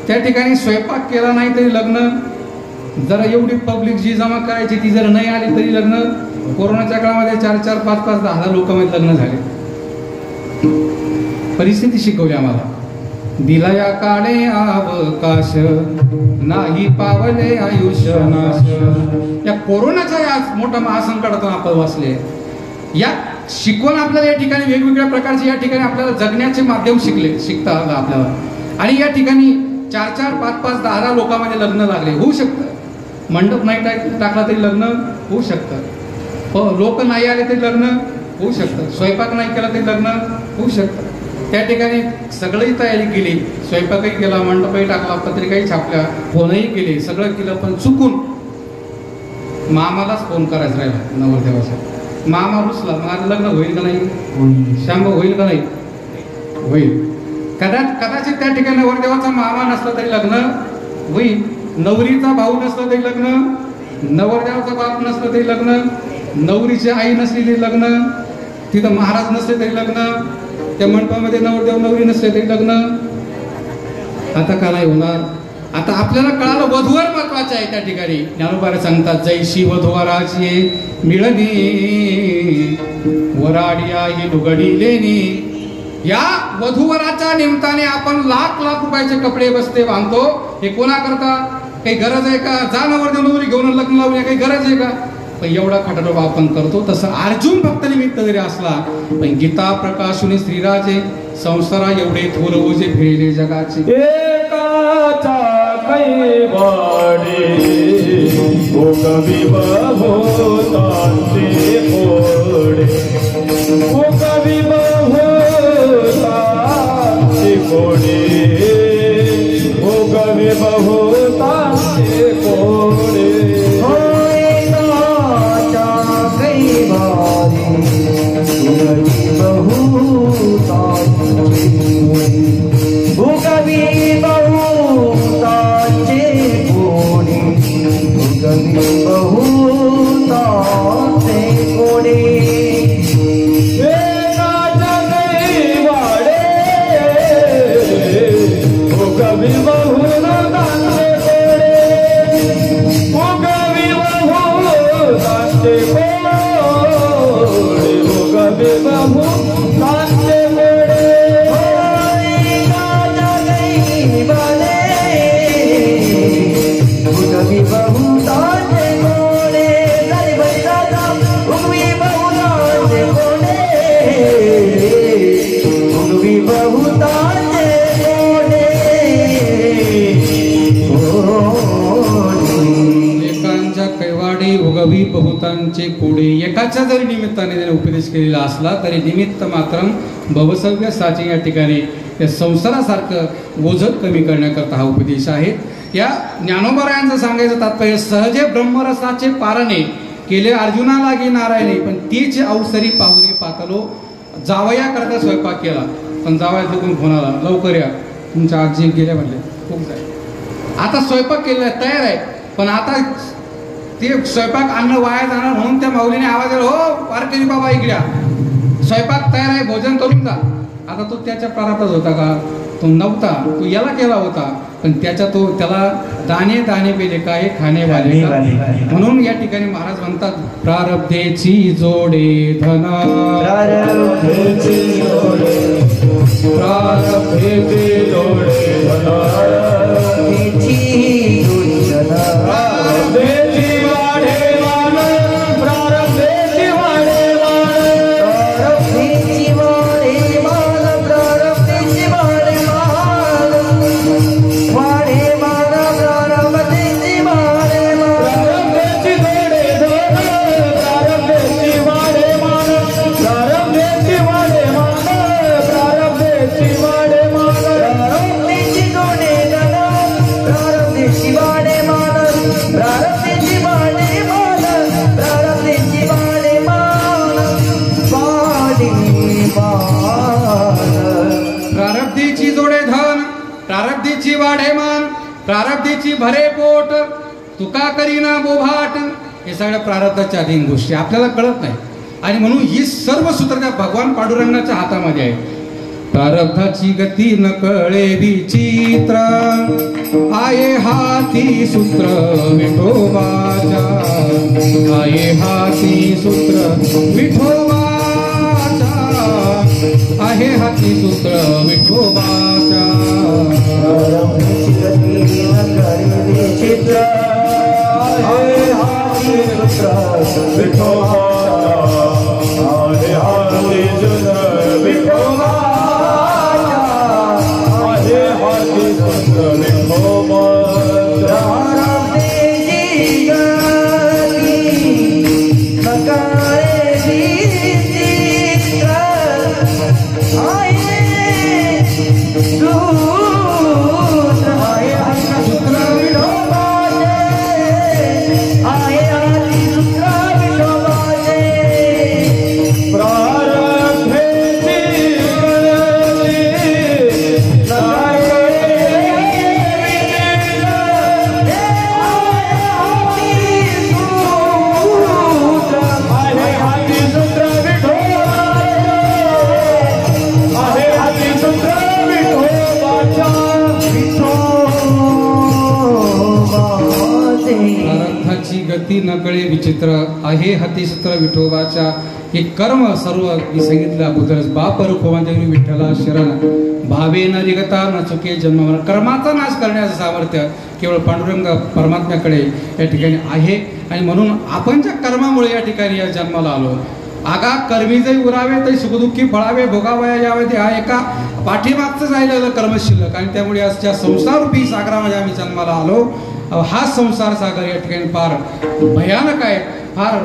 त्या ठिकाणी स्वयंपाक केला नाही तरी लग्न. जरा एवढी पब्लिक जी जमा करायची ती जर नाही आली तरी लग्न. कोरोनाच्या काळामध्ये 4-4, 5-5, 10 लोकांमध्ये लग्न झाले. परिस्थिती शिकवली आम्हाला. दिला या काळे अवकाश नाही पावले आयुष्य नाश. या कोरोनाच्या या मोठा महासंकटातून आपण वाचले. या शिकवण आपल्याला या ठिकाणी वेगवेगळ्या प्रकारचे या ठिकाणी आपल्याला जगण्याचे माध्यम शिकता आलं आपल्याला. आणि या ठिकाणी 4-4, 5-5, 10 लोकांमध्ये लग्न लागले. होऊ शकतं. मंडप नाही टाकला तरी लग्न होऊ शकतं. लोक नाही आले तरी लग्न होऊ शकतं. स्वयंपाक नाही केला तरी लग्न होऊ शकतं. त्या ठिकाणी सगळी तयारी केली, स्वयंपाकही केला, मंडपही टाकला, पत्रिकाही छापल्या, फोनही केले, सगळं केलं. पण चुकून मामालाच फोन करायचा राहिला नवरदेवाचा. मामा रुसला. मग आता लग्न होईल का नाही? शांभ होईल का नाही? होईल. कदाचित त्या ठिकाणी नवरदेवाचा मामा नसला तरी लग्न होईल. नवरीचा भाऊ नसला तरी लग्न, नवरदेवाचा बाप नसला तरी लग्न, नवरीची आई नसली तरी लग्न, तिथं महाराज नसले तरी लग्न, त्या मंडपामध्ये नवरदेव नवरी नसले तरी लग्न. आता का नाही होणार? आता आपल्याला कळालं वधूवर महत्वाचं आहे. त्या ठिकाणी ज्ञानोबा सांगतात, जैशी वधूवराची मिळणी वराडिया ही लुगडी लेणी. या वधूवराच्या निमित्ताने आपण लाख रुपयाचे कपडे बसते बांधतो. हे कोणा करता? काही गरज आहे का? जा नवरदेव नवरी घेऊन लग्न लावूया, काही गरज आहे का? पण एवढा खटाटोपा आपण करतो. तसं अर्जुन भक्त निमित्त जरी असला पण गीता प्रकाशुनी श्रीराजे संसारा एवढे थोर ओझे फिरले जगाचे. एकाचा कैवाडे भोग विभोतांचे कोडे, भोग विभोतांचे कोडे, भोग विभोतांचे कोडे. Bye. बहुतांचे कोडे. एकाच्या जरी निमित्ताने त्याने उपदेश केलेला असला तरी निमित्त मात्र भवसव्य साचे. या ठिकाणी या संसारासारखं ओझं कमी करण्याकरता हा उपदेश आहे. या ज्ञानोबरायांचं सांगायचं तात्पर्य, सहजे ब्रह्मरसाचे पारणे केले अर्जुना लागे नारायणे, पण तीच अवसरी पाहुणे पातलो. जावया करता स्वयंपाक केला, पण जावया बघून फोन आला, लवकर या, तुमच्या आजी गेल्या म्हणले, खूप जाय. आता स्वयंपाक केलेला तयार आहे, पण आता ते स्वयंपाक अन्न वाया जाणार म्हणून त्या माऊलीने आवाज दिला, हो वारकरी बाबा इकड्या, स्वयंपाक तयार आहे, भोजन करून जा. आता तो त्याच्या प्रारब्धात होता का? तो नव्हता, तो याला केला होता, पण त्याला दाणे दाणे पेले काय खाणे वाले. म्हणून या ठिकाणी महाराज म्हणतात, प्रारब्धेची जोडे धना, प्रारब्धेची जोडे धना, प्रारब्धीची वाढे मान, प्रारब्धीची भरे पोट, तुका करीना बोभाट. हे सगळ्या प्रारब्धाच्या अधीन गोष्टी आपल्याला कळत नाही, आणि म्हणून ही सर्व सूत्र त्या भगवान पांडुरंगाच्या हातामध्ये आहे. प्रारब्धाची गती न कळे विचित्र, आहे हाती सूत्र विठोबाच्या, आहे हाती सूत्र विठोबाच्या, आहे हाती सूत्र विठोबाच्या. प्रारब्धाची गती न कळे विचित्र, आहे हाती सूत्र विठोबाच्या, आहे हाती सूत्र विठोबाच्या. गती न कळे विचित्र, आहे हातीसूत्र विठोबाच्या. हे कर्म सर्व मी सांगितलं अगोदरच, बाप रखोवांच्या विठ्ठला शरण, भावे न रिगता न चुके जन्म. कर्माचा नाश करण्याचं सामर्थ्य केवळ पांडुरंग परमात्म्याकडे या ठिकाणी आहे, आणि म्हणून आपण ज्या कर्मामुळे या ठिकाणी या जन्माला आलो, आगा कर्मी जरी उरावे तरी सुखदुःखी फळावे, भोगावया यावे, हा एका पाठीमागचं राहिलेलं कर्म शिल्लक, आणि त्यामुळे आज ज्या संसाररूपी सागरामध्ये आम्ही जन्माला आलो, हा संसार सागर या ठिकाणी फार भयानक आहे, फार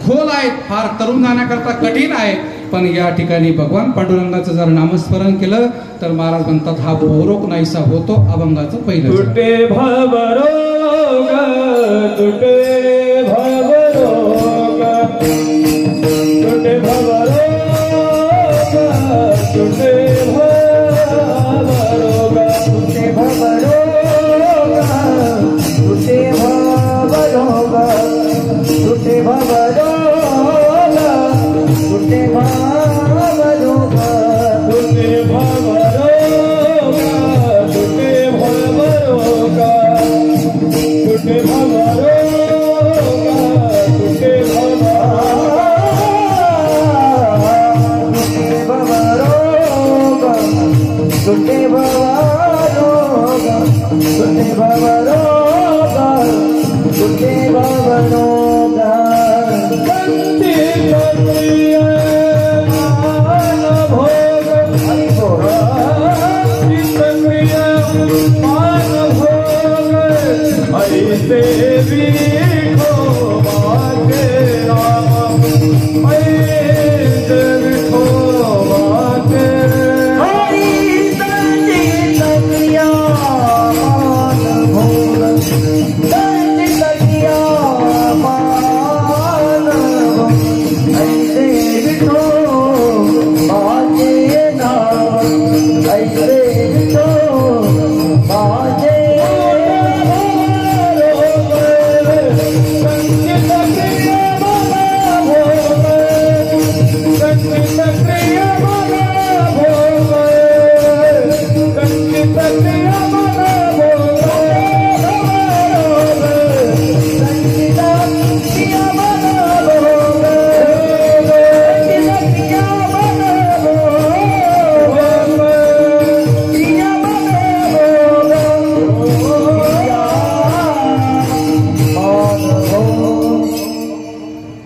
खोल आहेत, फार तरुण जाण्याकरता कठीण आहे. पण या ठिकाणी भगवान पांडुरंगाचं जर नामस्मरण केलं तर महाराज म्हणतात, हा भवरोग नाहीसा होतो. अभंगाचं पहिलं, तुटे भवरोग, तुटे भवरोग, तुटे भवरोग, तुटे भवरोग, तुटे भवरोग, तुटे भवरोग, तुटे भवरोग, तुटे भवरोग, तुटे भवरोग, तुटे भवरोग, तुटे देवी को मांगे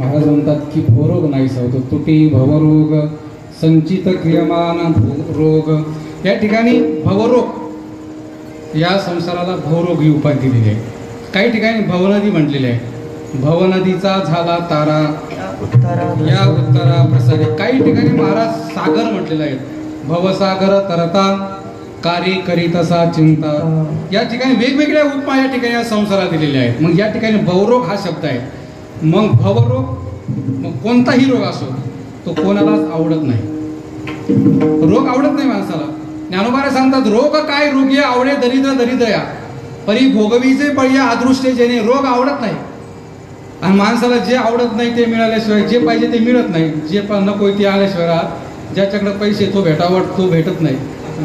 महाराज म्हणतात की भवरोग नाही होतो तुटी भवरोग संचित क्रियमान रोग. या ठिकाणी भवरोग या संसाराला भवरोग ही उपाधी दिलेली आहे. काही ठिकाणी भवनदी म्हटलेली आहे. भवनदीचा झाला तारा या उत्तरा प्रसारी. काही ठिकाणी महाराज सागर म्हटलेला आहे. भवसागर तरता कार्य करीतसा चिंता. या ठिकाणी वेगवेगळ्या उपमा या ठिकाणी या संसारात दिलेल्या आहेत. मग या ठिकाणी भवरोग हा शब्द आहे. मग भवरोग मग कोणताही रोग असो तो कोणालाच आवडत नाही. रोग आवडत नाही माणसाला. ज्ञानोबा सांगतात रोग काय रोगी आवडे दरिद्र दरिद्रया परी भोगवीचे पळया अदृष्टे जेणे. रोग आवडत नाही आणि माणसाला जे आवडत नाही ते मिळाल्याशिवाय जे पाहिजे ते मिळत नाही. जे नको ते आल्याशिवाय राहत. ज्याच्याकडे पैसे तो भेटावा तो भेटत नाही.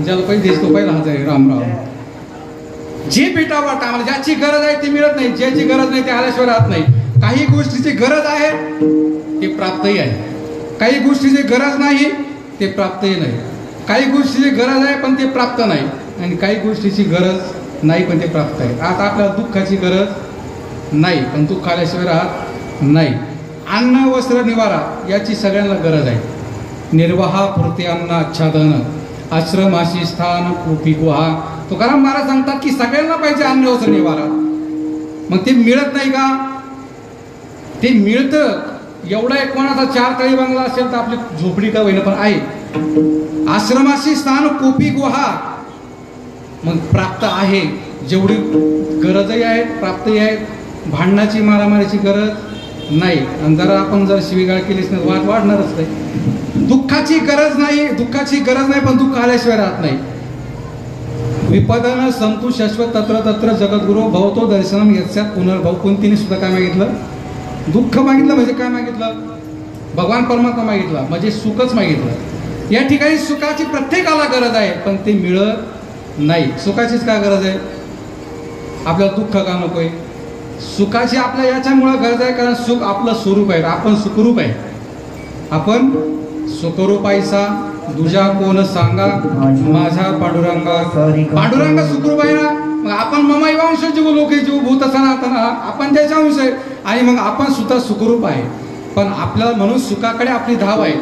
ज्याला पैसे तो पहिला हजर आहे रामराव. जे भेटावं आम्हाला ज्याची गरज आहे ते मिळत नाही. ज्याची गरज नाही ते आल्याशिवाय राहत नाही. काही गोष्टीची गरज आहे ते प्राप्तही आहे. काही गोष्टीची गरज नाही ते प्राप्तही नाही. काही गोष्टीची गरज आहे पण ते प्राप्त नाही. आणि काही गोष्टीची गरज नाही पण ते प्राप्त आहे. आता आपल्याला दुःखाची गरज नाही पण दुःख आल्याशिवाय राहत नाही. अन्न वस्त्र निवारा याची सगळ्यांना गरज आहे. निर्वाहापुरते अन्न आच्छादन आश्रमाशी स्थान कोपी गुहा. तुकाराम महाराज सांगतात की सगळ्यांना पाहिजे अन्न वस्त्र निवारा. मग ते मिळत नाही का? ते मिळतं. एवढा एक कोणाचा 4 तळी बंगला असेल तर आपली झोपडी का होईना पण आहे. आश्रमाशी स्थान कोपी गुहा. मग प्राप्त आहे. जेवढी गरजही आहे प्राप्तही आहे. भांडणाची मारामारीची गरज नाही. आणि जरा आपण जर शिवीगाळ केलीच नाही वाद वाढणारच नाही. दुःखाची गरज नाही. दुःखाची गरज नाही पण दुःख आल्याशिवाय राहत नाही. विपदन संतु शाश्वत तत्र तत्र जगद्गुरु भवतो दर्शनम यस्यात पुनर्भव. कुंतीने सुद्धा काय मागितलं? दुःख मागितलं. म्हणजे काय मागितलं? भगवान परमात्मा मागितला म्हणजे सुखच मागितलं. या ठिकाणी सुखाची प्रत्येकाला गरज आहे पण ते मिळत नाही. सुखाचीच काय गरज आहे? आपल्याला दुःख का नकोय? सुखाची आपल्या याच्यामुळे गरज आहे कारण सुख आपलं स्वरूप आहे. आपण सुखरूप आहे. आपण सुखरूप आयसा दुजा कोण सांगा माझ्या पांडुरंगा. पांडुरंग सुखरूप आहे ना. मग आपण ममाई वंश जीव लोके जीव भूत सनातन आपण त्याच्या अंश आहे. आणि मग आपण सुद्धा सुखरूप आहे. पण आपल्याला म्हणून सुखाकडे आपली धाव आहे.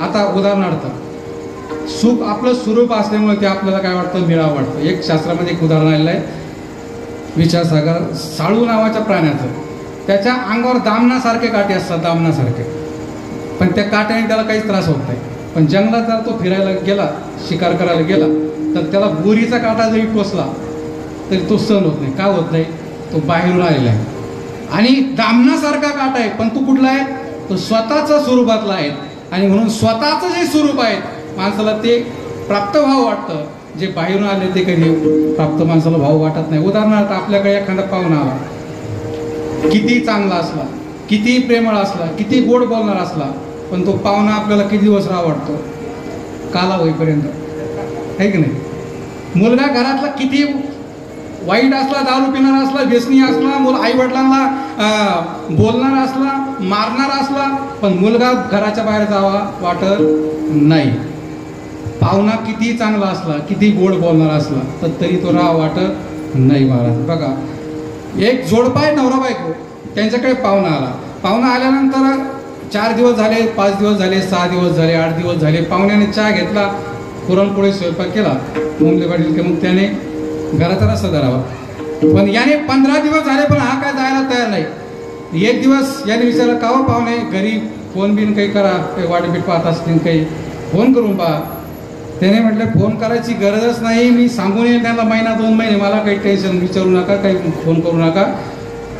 आता उदाहरणार्थ सुख आपलं स्वरूप असल्यामुळे ते आपल्याला काय वाटतं? मिळावं वाटतं. एक शास्त्रामध्ये एक उदाहरण आलेलं आहे. विचारसागर साळू नावाच्या प्राण्याचं. त्याच्या अंगावर दामनासारखे काटे असतात. दामनासारखे. पण त्या काट्याने त्याला काहीच त्रास होत नाही. पण जंगलात जर तो फिरायला गेला शिकार करायला गेला तर त्याला बोरीचा काटा जरी टोचला तरी तो सहन होत नाही. का होत नाही? तो बाहेरून आलेला आहे. आणि दामनासारखा काटा आहे पण तो कुठला आहे? तो स्वतःचा स्वरूपातला आहे. आणि म्हणून स्वतःचं जे स्वरूप आहे माणसाला ते प्राप्त व्हावं वाटतं. जे बाहेरून आले ते कधी प्राप्त माणसाला भाव वाटत नाही. उदाहरणार्थ आपल्याकडे एखादा पाहुणा आला. किती चांगला असला किती प्रेमळ असला किती गोड बोलणार असला पण तो पाहुणा आपल्याला किती दिवस राहा वाटतो? काला होईपर्यंत. आहे की नाही? मुलगा घरातला किती वाईट असला दारू पिणारा असला व्यसनी असला आई वडिलांना बोलणारा असला मारणारा असला पण मुलगा घराच्या बाहेर जावा वाटत नाही. पाहुणा किती चांगला असला किती गोड बोलणारा असला तर तरी तो राहा वाटत नाही. महाराज बघा एक जोडपा आहे नवरा बायको. त्यांच्याकडे पाहुणा आला. पाहुणा आल्यानंतर 4 दिवस झाले 5 दिवस झाले 6 दिवस झाले 8 दिवस झाले. पाहुण्याने चहा घेतला पुरणपोळी स्वयंपाक केला. मुंबई पाटील की मग त्याने घराचा रस्ता धरावा. पण याने 15 दिवस झाले पण हा काय जायला तयार नाही. एक दिवस याने विचारलं का हो पाहुणे घरी फोन बिन काही करा काही वाटबीट पाहत असतील काही फोन करून पहा. त्याने म्हटलं फोन करायची गरजच नाही. मी सांगून येईल त्यांना महिना 2 महिने मला काही टेन्शन विचारू नका काही फोन करू नका.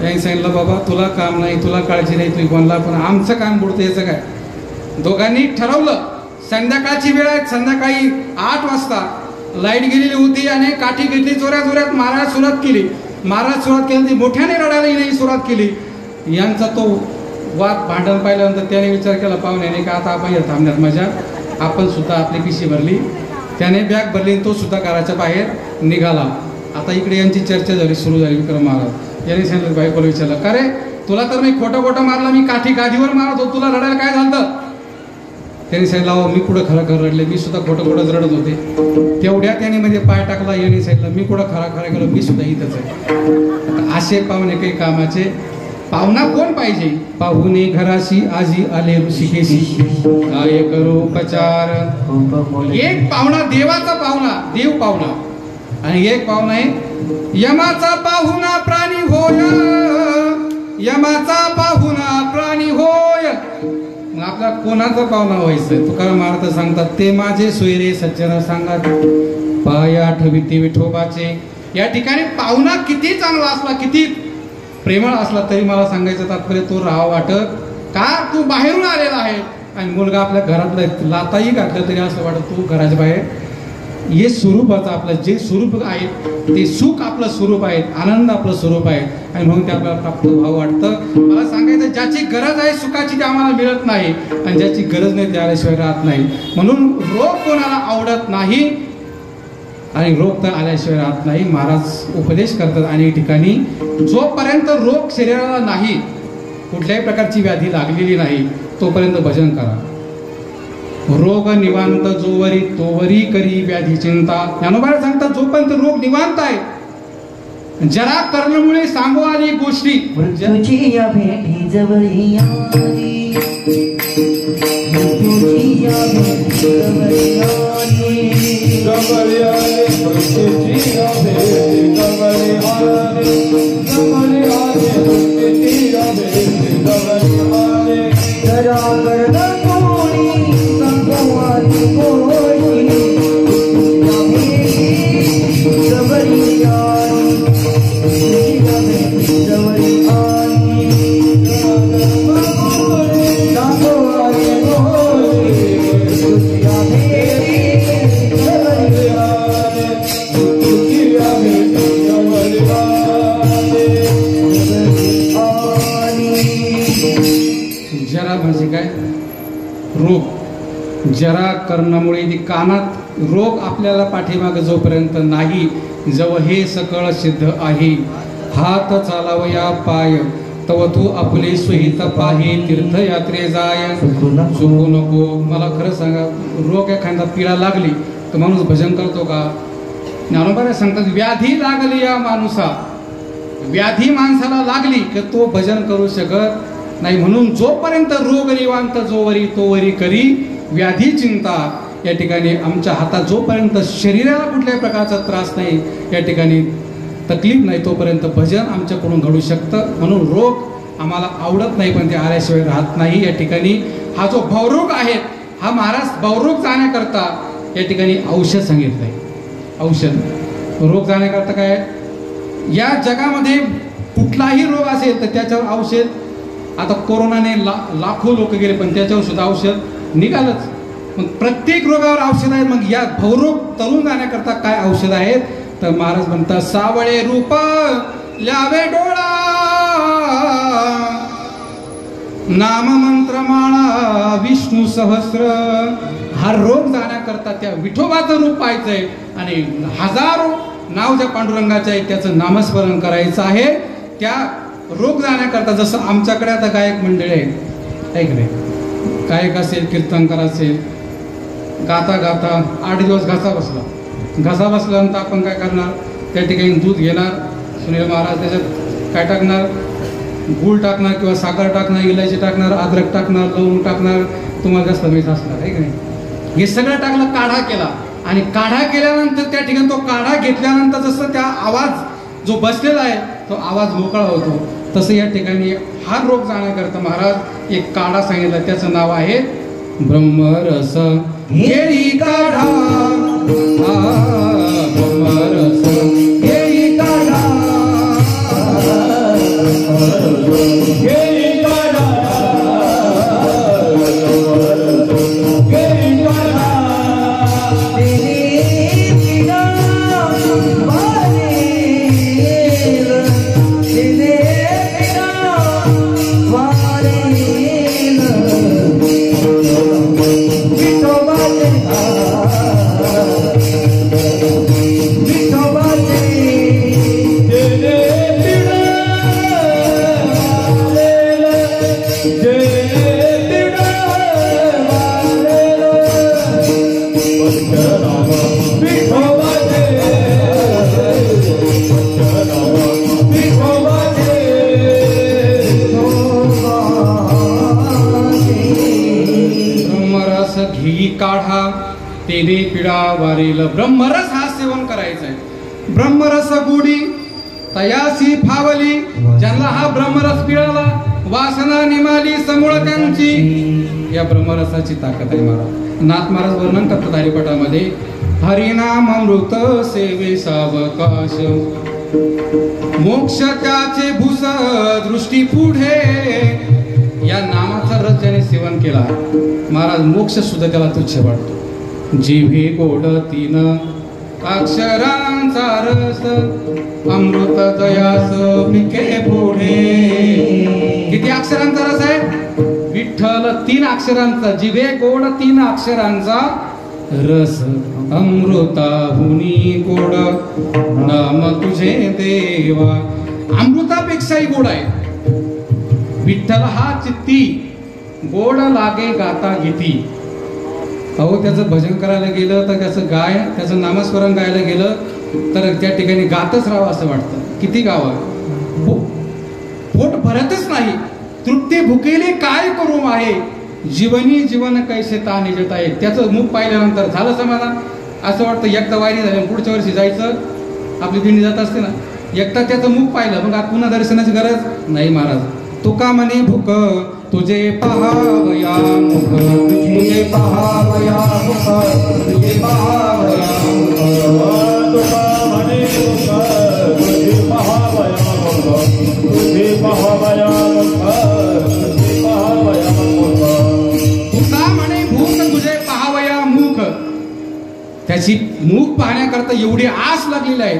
यांनी सांगितलं बाबा तुला काम नाही तुला काळजी नाही तुम्ही कोणला पण आमचं काम बुडतं याचं काय. दोघांनी ठरवलं संध्याकाळची वेळ आहे. संध्याकाळी 8 वाजता लाईट गेलेली होती आणि काठी घेतली जोऱ्यात जोऱ्यात मारायला सुरुवात केली. मारायला सुरुवात केली मोठ्याने रडायला सुरुवात केली. यांचा तो वाद भांडण पाहिल्यानंतर त्याने विचार केला पाहुण्याने का आता आपण थांबण्यात मजा. आपण सुद्धा आपली पिशी भरली. त्याने बॅग भरली तो सुद्धा घराच्या बाहेर निघाला. आता इकडे यांची चर्चा झाली सुरू झाली. विक्रम महाराज यांनी सांगितलं बायकोला विचारलं का रे तुला तर मी खोटं खोटं मारलं मी काठी गादीवर मारत होतो तुला रडायला काय झालं? त्यांनी सांगितलं मी कुठं खरं खरं रडले मी सुद्धा खोटं खोटंच रडत होते. तेवढ्या त्याने मध्ये पाय टाकला. यांनी सांगितलं मी कुठं खरा खरं गेलो मी सुद्धा इथंच आहे. आता असे पाहुणे काही कामाचे पाहुणा कोण पाहिजे? पाहुणे घराशी आजी आले ऋषिकेशी, काय करू उपचार. एक पाहुणा देवाचा पाहुणा, देव पाहुणा, आणि एक पाहुणा आहे यमाचा पाहुणा प्राणी होय, यमाचा पाहुणा प्राणी होय. मग आपला कोणाचा पाहुणा व्हायचं? तुकाराम महाराज सांगतात, ते माझे सोयरे सज्जन सांगत, पाय आठविते विठोबाचे. या ठिकाणी पाहुणा किती चांगला असला, किती प्रेमळ असला, तरी मला सांगायचं तात्पर्य तो राहावा वाटत का? तू बाहेरून आलेला आहे आणि मुलगा आपल्या घरातला लाताही घातलं तरी असं वाटत तू घराच्या बाहेर. हे स्वरूपाचं आपलं जे स्वरूप आहे ते सुख आपलं स्वरूप आहे, आनंद आपलं स्वरूप आहे, आणि म्हणून ते आपल्याला प्राप्त व्हावं वाटतं. मला सांगायचं, ज्याची गरज आहे सुखाची ती आम्हाला मिळत नाही, आणि ज्याची गरज नाही त्याशिवाय राहत नाही. म्हणून रोग कोणाला आवडत नाही आणि रोग तर आल्याशिवाय राहत नाही. महाराज उपदेश करतात आणि ठिकाणी जोपर्यंत रोग शरीराला नाही, कुठल्याही प्रकारची व्याधी लागलेली नाही, तोपर्यंत भजन करा. रोग निवांत जोवरी तोवरी करी व्याधी चिंता. ज्ञानोबा सांगतात, जोपर्यंत रोग निवांत आहे, जरा कर्णमुळे सांगू आली गोष्टी. मृत्यूची या भेटी जवळी आली, मृत्यूची या भेटी जवळी आली, जवळी आली, मृत्यूची या भेटी जवळी आली, जवळी आली, मृत्यूची या भेटी जवळी आली. जरा कर्ण कोणी सांगू आली गोष्टी, या भेटी जवळी आली, या भेटी जवळी आली, सांगू आली गोष्टी, या भेटी जवळी आली, या भेटी जवळी आली. जरा म्हणजे काय? रोग. जरा कर्णामुळे कानात रोग आपल्याला पाठीमागे जोपर्यंत नाही, जव हे सकळ सिद्ध आहे. हात चालावया पाय, तव तू आपले स्वहित पाहे, तीर्थयात्रे जाय चुकू नको. मला खरं सांगा, रोग एखादा पिढा लागली तर माणूस भजन करतो का? ज्ञानोबा सांगतात, व्याधी लागली या माणूसा, व्याधी माणसाला लागली की तो भजन करू शकत नाही. म्हणून जोपर्यंत रोग निवांत जोवरी तोवरी करी व्याधी चिंता. या ठिकाणी आमच्या हातात जोपर्यंत शरीराला कुठल्याही प्रकारचा त्रास नाही, या ठिकाणी तकलीफ नाही, तोपर्यंत भजन आमच्याकडून घडू शकतं. म्हणून रोग आम्हाला आवडत नाही, पण ते आल्याशिवाय राहत नाही. या ठिकाणी हा जो भवरोग आहे, हा महाराज भवरोग जाण्याकरता या ठिकाणी औषध सांगितलंय. औषध रोग जाण्याकरता काय? या जगामध्ये कुठलाही रोग असेल तर त्याच्यावर औषध. आता कोरोनाने लाखो लोक गेले, पण त्याच्यावर सुद्धा औषध निघालंच. मग प्रत्येक रोगावर औषध आहे. मग या भवरोग तरुण जाण्याकरता काय औषध आहेत? तर महाराज म्हणतात, सावळे रूप ल्यावे डोळा, नाम मंत्र माळा विष्णू सहस्र. हा रोग जाण्याकरता त्या विठोबाचं रूप पाहायचंय आणि हजारो नाव ज्या पांडुरंगाचे आहे त्याचं नामस्मरण करायचं आहे. त्या रोग जाण्याकरता जसं आमच्याकडे आता गायक मंडळी आहेत, ऐक नाही, गायक असेल, कीर्तनकार असेल, गाता गाता 8 दिवस घसा बसल्यानंतर आपण काय करणार? त्या ठिकाणी दूध घेणार, सुनील महाराज त्याच्यात काय टाकणार? गूळ टाकणार किंवा साखर टाकणार, इलायची टाकणार, अद्रक टाकणार, लवंग टाकणार, तुम्हाला जास्त माहीत असणार आहे की नाही. हे सगळं टाकलं, काढा केला, आणि काढा केल्यानंतर त्या ठिकाणी तो काढा घेतल्यानंतर जसं त्या आवाज जो बसलेला आहे तो आवाज मोकळा होतो, तसं या ठिकाणी हा रोग जाण्याकरता महाराज एक काढा सांगितला, त्याचं नाव आहे ब्रह्मरस. घेई काढा, ब्रह्मरस घेई काढा, घेई काढा, घेई काढा. घी काढा तेने पिढा वारेल. ब्रह्मरस हा सेवन करायचा आहे. ब्रह्मरस गोडी तयासी फावली. ज्यांना हा ब्रह्मरस पिळाला वासना निमाली समूळ त्यांची. या ब्रह्मरसाची ताकद आहे महाराज. नाथ महाराज वर्णन करतात हरिपाठामध्ये. हरिनाम अमृत सेवे सावकाश मोक्ष त्याचे भूस दृष्टी पुढे. या नामाचा रस ज्याने सेवन केला महाराज मोक्ष सुद्धा त्याला तुच्छ वाटतो. जिव्हे गोड तीन अक्षरांचा रस अमृत दयास पिके पुढे. किती अक्षरांचा रस आहे? विठ्ठल 3 अक्षरांचा. जिव्हे गोड 3 अक्षरांचा रस अमृताहुनी गोड नाम तुझे देवा. अमृतापेक्षाही गोड आहे विठ्ठल हा चित्ती. गोड लागे गाता गीती. अहो त्याचं भजन करायला गेलं तर त्याचं नामस्मरण गायला गेलं तर त्या ठिकाणी गातच राहावं असं वाटतं. किती गावं पोट भरतच नाही. तृप्ती भुकेले काय करू आहे जीवनी जीवन कैसे ताने जेत आहे. त्याचं मुख पाहिल्यानंतर झालं समाधान. असं वाटतं एकदा वारी झाली पुढच्या वर्षी जायचं. आपली दिंडी जात असते ना. एकदा त्याचं मुख पाहिलं मग पुन्हा दर्शनाची गरज नाही महाराज. तुका म्हणे भूक तुझे पहावया मुख तुझे पहावया मुख तुझे पहावया मुख. तुका म्हणे भूक तुझे पहावया मुख तुझे पहावया मुख तुझे पहावया मुख. तुका म्हणे भूक तुझे पहावया मुख. त्याची मुख पाहण्याकरता एवढी आस लागलेली आहे.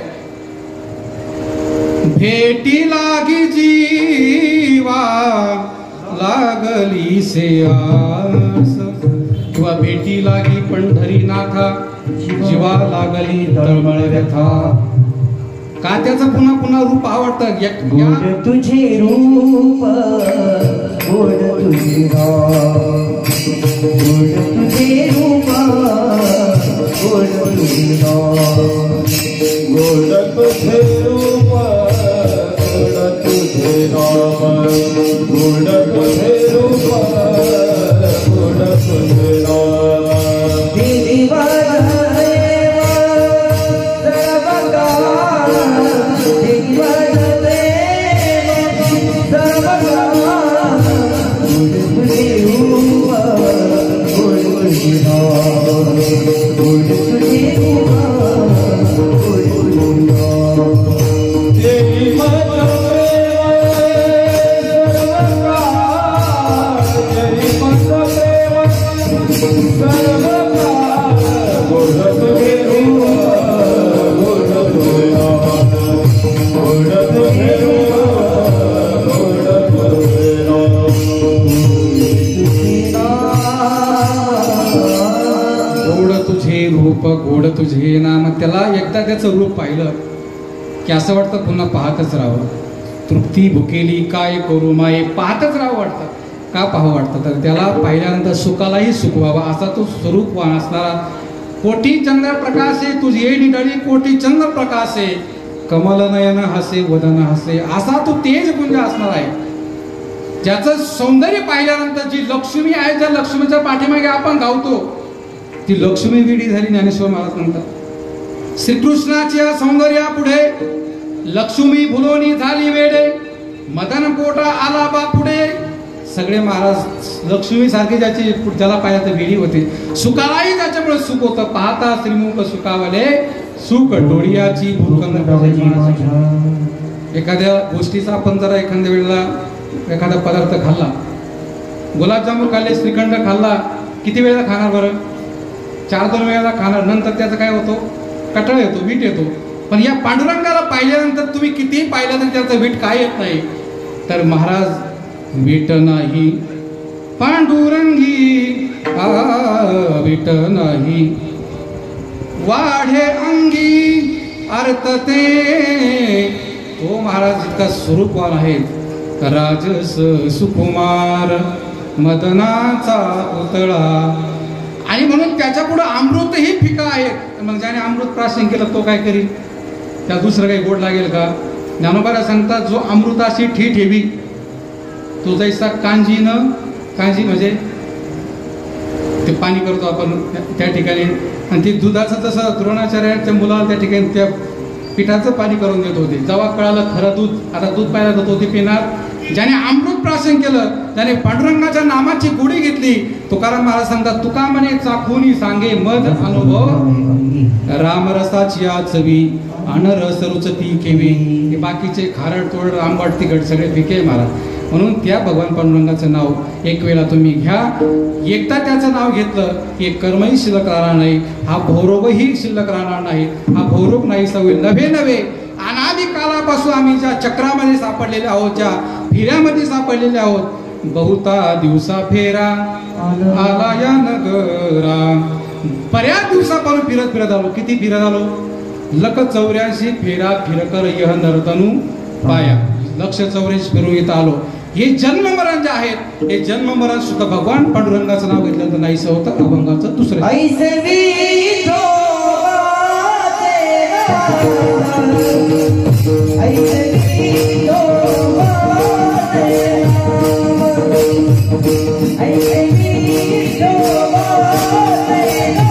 भेटी लागी जीवा लागली से आस. किंवा भेटी लागी पंढरीनाथा जीवा लागली तळमळ व्यथा. का त्याचं पुन्हा पुन्हा रूप आवडतं. गोड तुझे रूप गोड तुझे राम गोड तुझे रूप गोड तुझे राम. गोड तुझे रूप गोड तुझे नाम गोड तुझे रूप गोड तुझे नाम. देवा गोड तुझे नाम. त्याला एकदा त्याचं रूप पाहिलं की असं वाटतं पुन्हा पाहतच राहावं. तृप्ती भुकेली काय करू माये. पाहतच राहावं वाटतं. का पाहावं वाटतं तर त्याला पाहिल्यानंतर सुखालाही सुख व्हावा असा तो स्वरूपवान असणारा. कोटी चंद्र प्रकाशे तुझे निडळी कोटी चंद्र प्रकाशे कमल नयन हसे वदन हसे. असा तो तेज गुंज असणार आहे. ज्याचं सौंदर्य पाहिल्यानंतर जी लक्ष्मी आहे ज्या लक्ष्मीच्या पाठीमागे आपण धावतो ती लक्ष्मी वेडी झाली. ज्ञानेश्वर महाराज म्हणतात श्रीकृष्णाच्या सौंदर्यापुढे लक्ष्मी भुलोनी झाली वेडे. मदन पोटा आला बा पुढे. सगळे महाराज लक्ष्मी सारखे ज्याची त्याला पाहिलं तर वेडी होते. सुखालाही त्याच्यामुळे सुख होतं. पाहता श्रीमुख सुखावले सुख डोळ्याची एखाद्या गोष्टीचा आपण जरा एखाद्या वेळेला एखादा पदार्थ खाल्ला. गुलाबजामुन खाल्ले श्रीखंड खाल्ला. किती वेळेला खाणार बरं? 4-2 वेळेला खाणार. नंतर त्याचा काय होतो? कटाळा येतो वीट येतो. पण या पांडुरंगाला पाहिल्यानंतर तुम्ही कितीही पाहिलं तर त्याचा वीट काय येत नाही. तर महाराज वीट नाही पांडुरंगी वीट नाही वाढे अंगी अर्थ ते. तो महाराज इतका स्वरूपवान आहे. राजस सुकुमार मदनाचा पुतळा. आणि म्हणून त्याच्या पुढे अमृतही फिका आहे. मग ज्याने अमृत प्राशन केलं तो काय करील? त्या दुसरं काही गोड लागेल का? ज्ञानोबाला सांगतात जो अमृताशी ठी ठेवी तो जैसा कांजी म्हणजे ते पाणी करतो आपण त्या ठिकाणी. आणि ते दुधाचं तसं द्रोणाचार्याच्या मुलाला त्या ठिकाणी त्या पिठाचं पाणी करून देत होते. जेव्हा कळालं खरं दूध, आता दूध पाहिलं तर तो ते पिणार. ज्याने अमृत प्राशन केलं, ज्याने पांडुरंगाच्या नामाची गोडी घेतली, तुकाराम महाराज सांगतात, तुका म्हणे चाखुनी सांगे मध अनुभव, रामरसाची या चवी अनरस रुचती केवी. हे बाकीचे खारट तोड आंबट तिखट सगळे पिके महाराज. म्हणून त्या भगवान पांडुरंगाचं नाव एक वेळा तुम्ही घ्या. एकदा त्याचं नाव घेतलं की कर्मही शिल्लक राहणार नाही, हा भौरोगही शिल्लक राहणार नाही. हा भौरोग नाही होईल. नव्हे नव्हे अनादी कालापासून आम्ही ज्या चक्रामध्ये सापडलेले आहोत, ज्या फेऱ्यामध्ये सापडलेले आहोत, बहुता दिवसा फेरा आला या नगरा. बऱ्याच दिवसापासून फिरत फिरत आलो. किती फिरत आलो? 184 फेरा फिरकर यह नर्तनू पाया. 184 फिरून इथं आलो. हे जन्म मरण जे आहेत, हे जन्म मरण सुद्धा भगवान पांडुरंगाचं नाव घेतल्यानंतर नाहीसं होतं. अभंगाचं दुसरं ऐसे विठोबा तेरा, ऐसे विठोबा तेरा, ऐसे विठोबा तेरा, ऐसे विठोबा तेरा,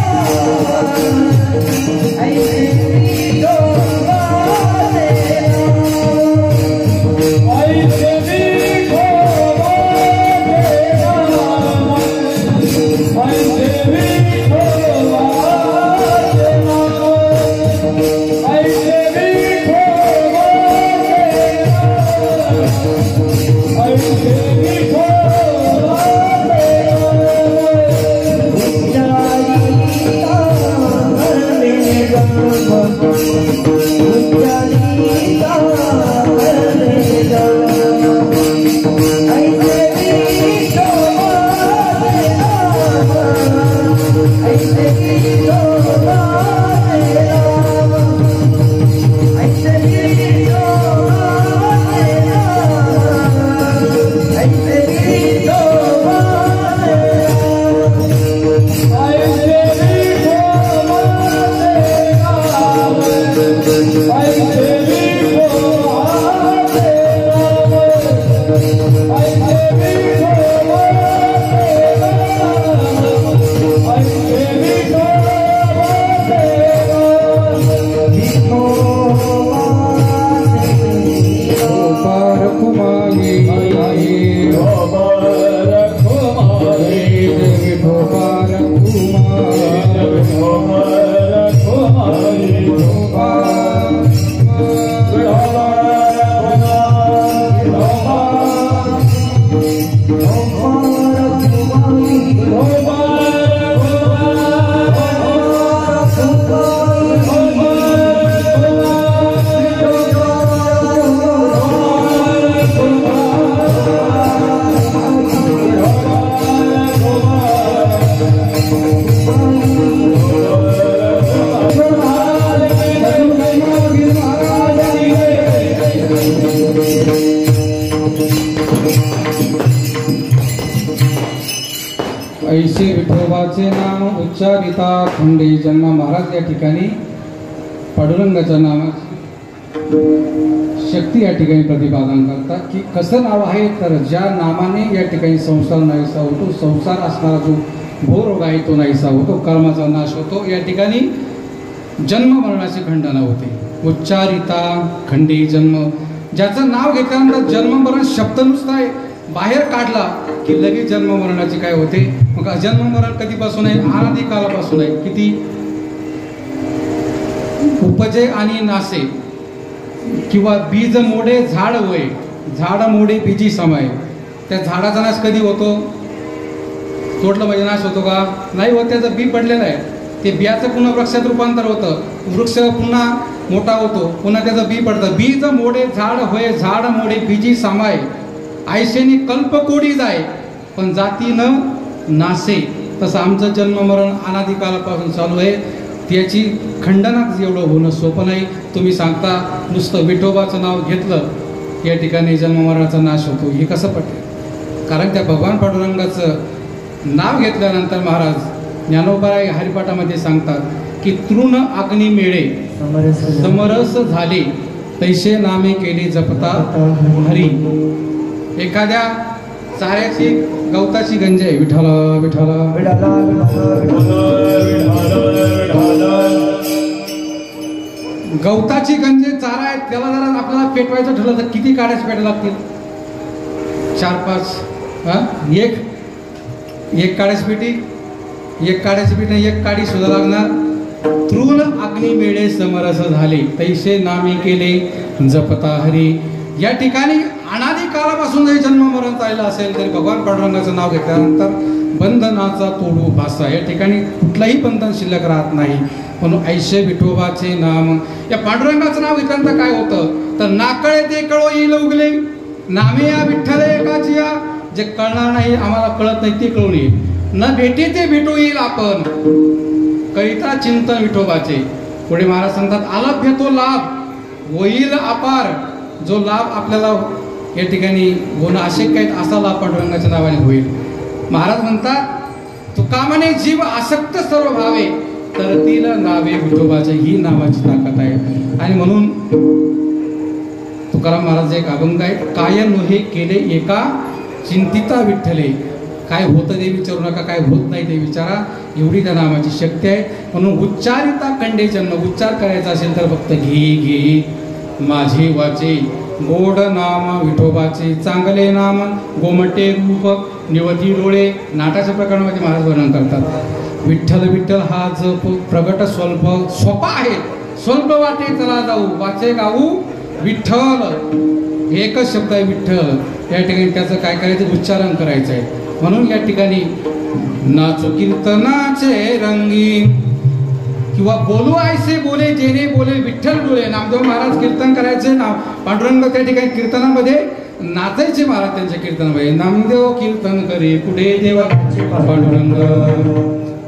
ऐसे ऐसे विठोबाचे नाम उच्चारिता खंडे जन्म. महाराज या ठिकाणी पांडुरंगाच्या नामाची शक्ती या ठिकाणी प्रतिपादन करतात की कसं नाव आहे, तर ज्या नामाने या ठिकाणी संसार नाहीसा होतो, संसार असणारा जो भोरोग आहे तो नाहीसा होतो, कर्माचा नाश होतो. या ठिकाणी जन्म मरणाची खंडना होते. उच्चारिता खंडे जन्म, ज्याचं नाव घेतल्यानंतर जन्म मरण शब्द नुसता बाहेर काढला की लगेच जन्म मरणाची काय होते. मग जन्म मरण कधीपासून आहे? अनादी कालापासून आहे. किती? उपजे आणि नासे किंवा बीज मोडे झाड वय, झाड मोडे बीजी समय. त्या झाडाचा नाश कधी होतो? तोडलं म्हणजे नाश होतो का? नाही होत. त्याचं बी पडलेलं आहे, ते बियाचं पुन्हा वृक्षात रूपांतर होतं, वृक्ष पुन्हा मोठा होतो, पुन्हा त्याचं बी पडतं. बीज मोडे झाड होय, झाड मोडे बीजी समाय, आयशेनी कल्प कोडी जाय पण जाती न नासे. तसं आमचं जन्म मरण अनादी कालापासून चालू आहे. त्याची खंडनाच एवढं होणं सोपं नाही. तुम्ही सांगता नुसतं विठोबाचं नाव घेतलं या ठिकाणी जन्ममरणाचा नाश होतो, हे कसं पटेल? कारण त्या भगवान पांडुरंगाचं नाव घेतल्यानंतर महाराज ज्ञानोबाराय हरिपाठामध्ये सांगतात की तृण अग्नी मेळे समरस झाले, तैसे नामे केले जपता हरी. एखाद्या चाऱ्याची गवताची गंज आहे. विठाला विठाला विठाला गवताची गंजे चारा आहे, त्याला जरा आपल्याला पेटवायचं ठरलं तर किती काड्याच पेटायला लागतील? 4-5 एक काड्याची पेटी, एक काड्याची पेटी नाही, एक काडी सुद्धा लागणार. तृण अग्नी वेळे समरस झाले तैसे नामे केले जपता हरी. या ठिकाणी अनादी काळापासून जरी जन्म मरण चाललं असेल तरी भगवान पांडुरंगाचं नाव घेतल्यानंतर बंधनाचा तोडू भासा. या ठिकाणी कुठलाही बंधन शिल्लक राहत नाही. म्हणून ऐशे विठोबाचे नाम. या पांडुरंगाचं नाव घेतल्यानंतर काय होतं तर नाकळे ते कळो येईल उगले नामे या विठ्ठल एकाची या. जे कळणार नाही आम्हाला कळत नाही ते कळून येईल. न भेटे ते भेटू येईल आपण करिता चिंतन विठोबाचे. पुढे महाराज सांगतात आलाभ्य तो लाभ होईल अपार. जो लाभ आपल्याला या ठिकाणी होणं अशक्य आहे असा लाभ पांडुरंगाच्या नावाने होईल. महाराज म्हणतात तुका म्हणे जीव आसक्त सर्व भावे तर तिला नावे विठोबाचे. ही नावाची ताकद आहे. आणि म्हणून तुकाराम महाराज एक अभंग आहे काय नोहे केले एका चिंतिता विठ्ठले. काय होतं ते विचारू नका, काय होत नाही ते विचारा. एवढी त्या नावाची शक्ती आहे. म्हणून उच्चारिता खंडे जन्म. उच्चार करायचा असेल तर फक्त घे घे माझे वाचे गोड नाम विठोबाचे. चांगले नाम गोमटे रूप निवती डोळे. नाटाच्या प्रकरणामध्ये महाराज वर्णन करतात विठ्ठल विठ्ठल हा जप प्रगट स्वल्प सोपा आहे. स्वल्प वाटे चला जाऊ वाचे गाऊ विठ्ठल. एकच शब्द आहे विठ्ठल. या ठिकाणी त्याचं काय करायचं उच्चारण करायचं आहे. म्हणून या ठिकाणी नाचो कीर्तनाचे रंगी किंवा बोलू ऐसे बोले जेने बोले विठ्ठल डोळे. नामदेव महाराज कीर्तन करायचे. नाव पांडुरंग त्या ठिकाणी कीर्तनामध्ये नाचायचे महाराज. त्यांच्या कीर्तनामध्ये नामदेव कीर्तन करे पुढे देवा पांडुरंग.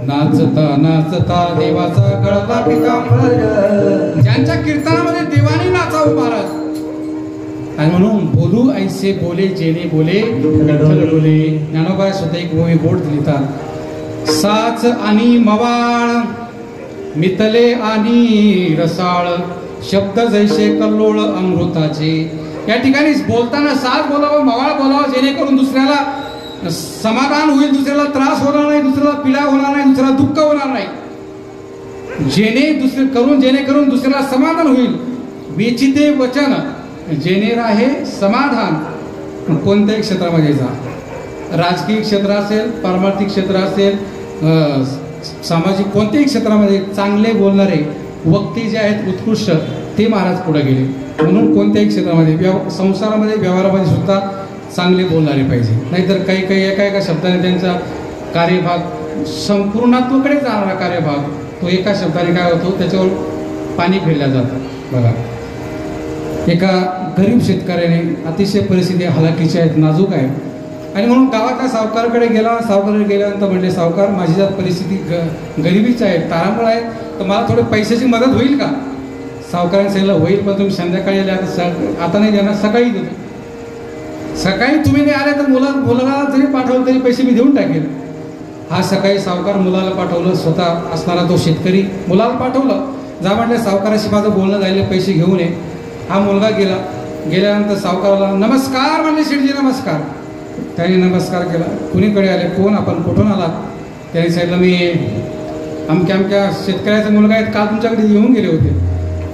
नाचता नाचता देवाचा गळता पितांबर. ज्यांच्या कीर्तनामध्ये देवाने नाचावं महाराज. आणि म्हणून बोलू ऐसे बोले जेने बोले विठ्ठल डोले. ज्ञानोबा सुद्धा एक ओवी बोट लिहितात साच आणि मवाळ मितले आणि रसाळ शब्द जैसे कल्लोळ अमृताचे. या ठिकाणी बोलताना साथ बोलावं मवाळ बोलावं जेणेकरून दुसऱ्याला समाधान होईल, दुसऱ्याला त्रास होणार नाही, दुसऱ्याला पीडा होणार नाही, दुसऱ्याला दुःख होणार नाही. जेणेकरून दुसऱ्याला समाधान होईल. वेचिते वचन जेणे राहे समाधान. कोणत्याही क्षेत्रामध्ये जा, राजकीय क्षेत्र असेल, पारमार्थिक क्षेत्र असेल, सामाजिक कोणत्याही क्षेत्रामध्ये चांगले बोलणारे वक्ते जे आहेत उत्कृष्ट ते महाराज पुढे गेले. म्हणून कोणत्याही क्षेत्रामध्ये संसारामध्ये व्यवहारामध्ये सुद्धा चांगले बोलणारे पाहिजे. नाहीतर काही काही एका शब्दाने त्यांचा कार्यभाग संपूर्णत्वाकडे जाणारा कार्यभाग तो एका शब्दाने काय होतो त्याच्यावर पाणी फिरलं जातं. बघा एका गरीब शेतकऱ्याने अतिशय परिस्थिती हलाखीची आहेत, नाजूक आहे. आणि म्हणून गावाच्या सावकाराकडे गेला. सावकाराकडे गेल्यानंतर म्हणले सावकार माझी जर परिस्थिती गरिबीची आहे, तारांबळ आहे, तर मला थोडे पैशाची मदत होईल का? सावकाराने सांगितलं होईल पण तुम्ही संध्याकाळी आले. आता नाही देणार, सकाळी देतो. सकाळी तुम्ही नाही आले तर मुलाला जरी पाठवलं तरी पैसे मी देऊन टाकेल. हा सकाळी सावकार मुलाला पाठवलं. स्वतः असणारा तो शेतकरी मुलाला पाठवलं. जा म्हटलं सावकाराशी माझं बोलणं झालं, पैसे घेऊन ये. हा मुलगा गेला. गेल्यानंतर सावकाराला नमस्कार म्हणले शेठजी नमस्कार. त्याने नमस्कार केला. कुणीकडे आले, कोण आपण, कुठून आला? त्याने सांगितलं मी अमक्या अमक्या शेतकऱ्याचा मुलगा आहेत, काल तुमच्याकडे येऊन गेले होते,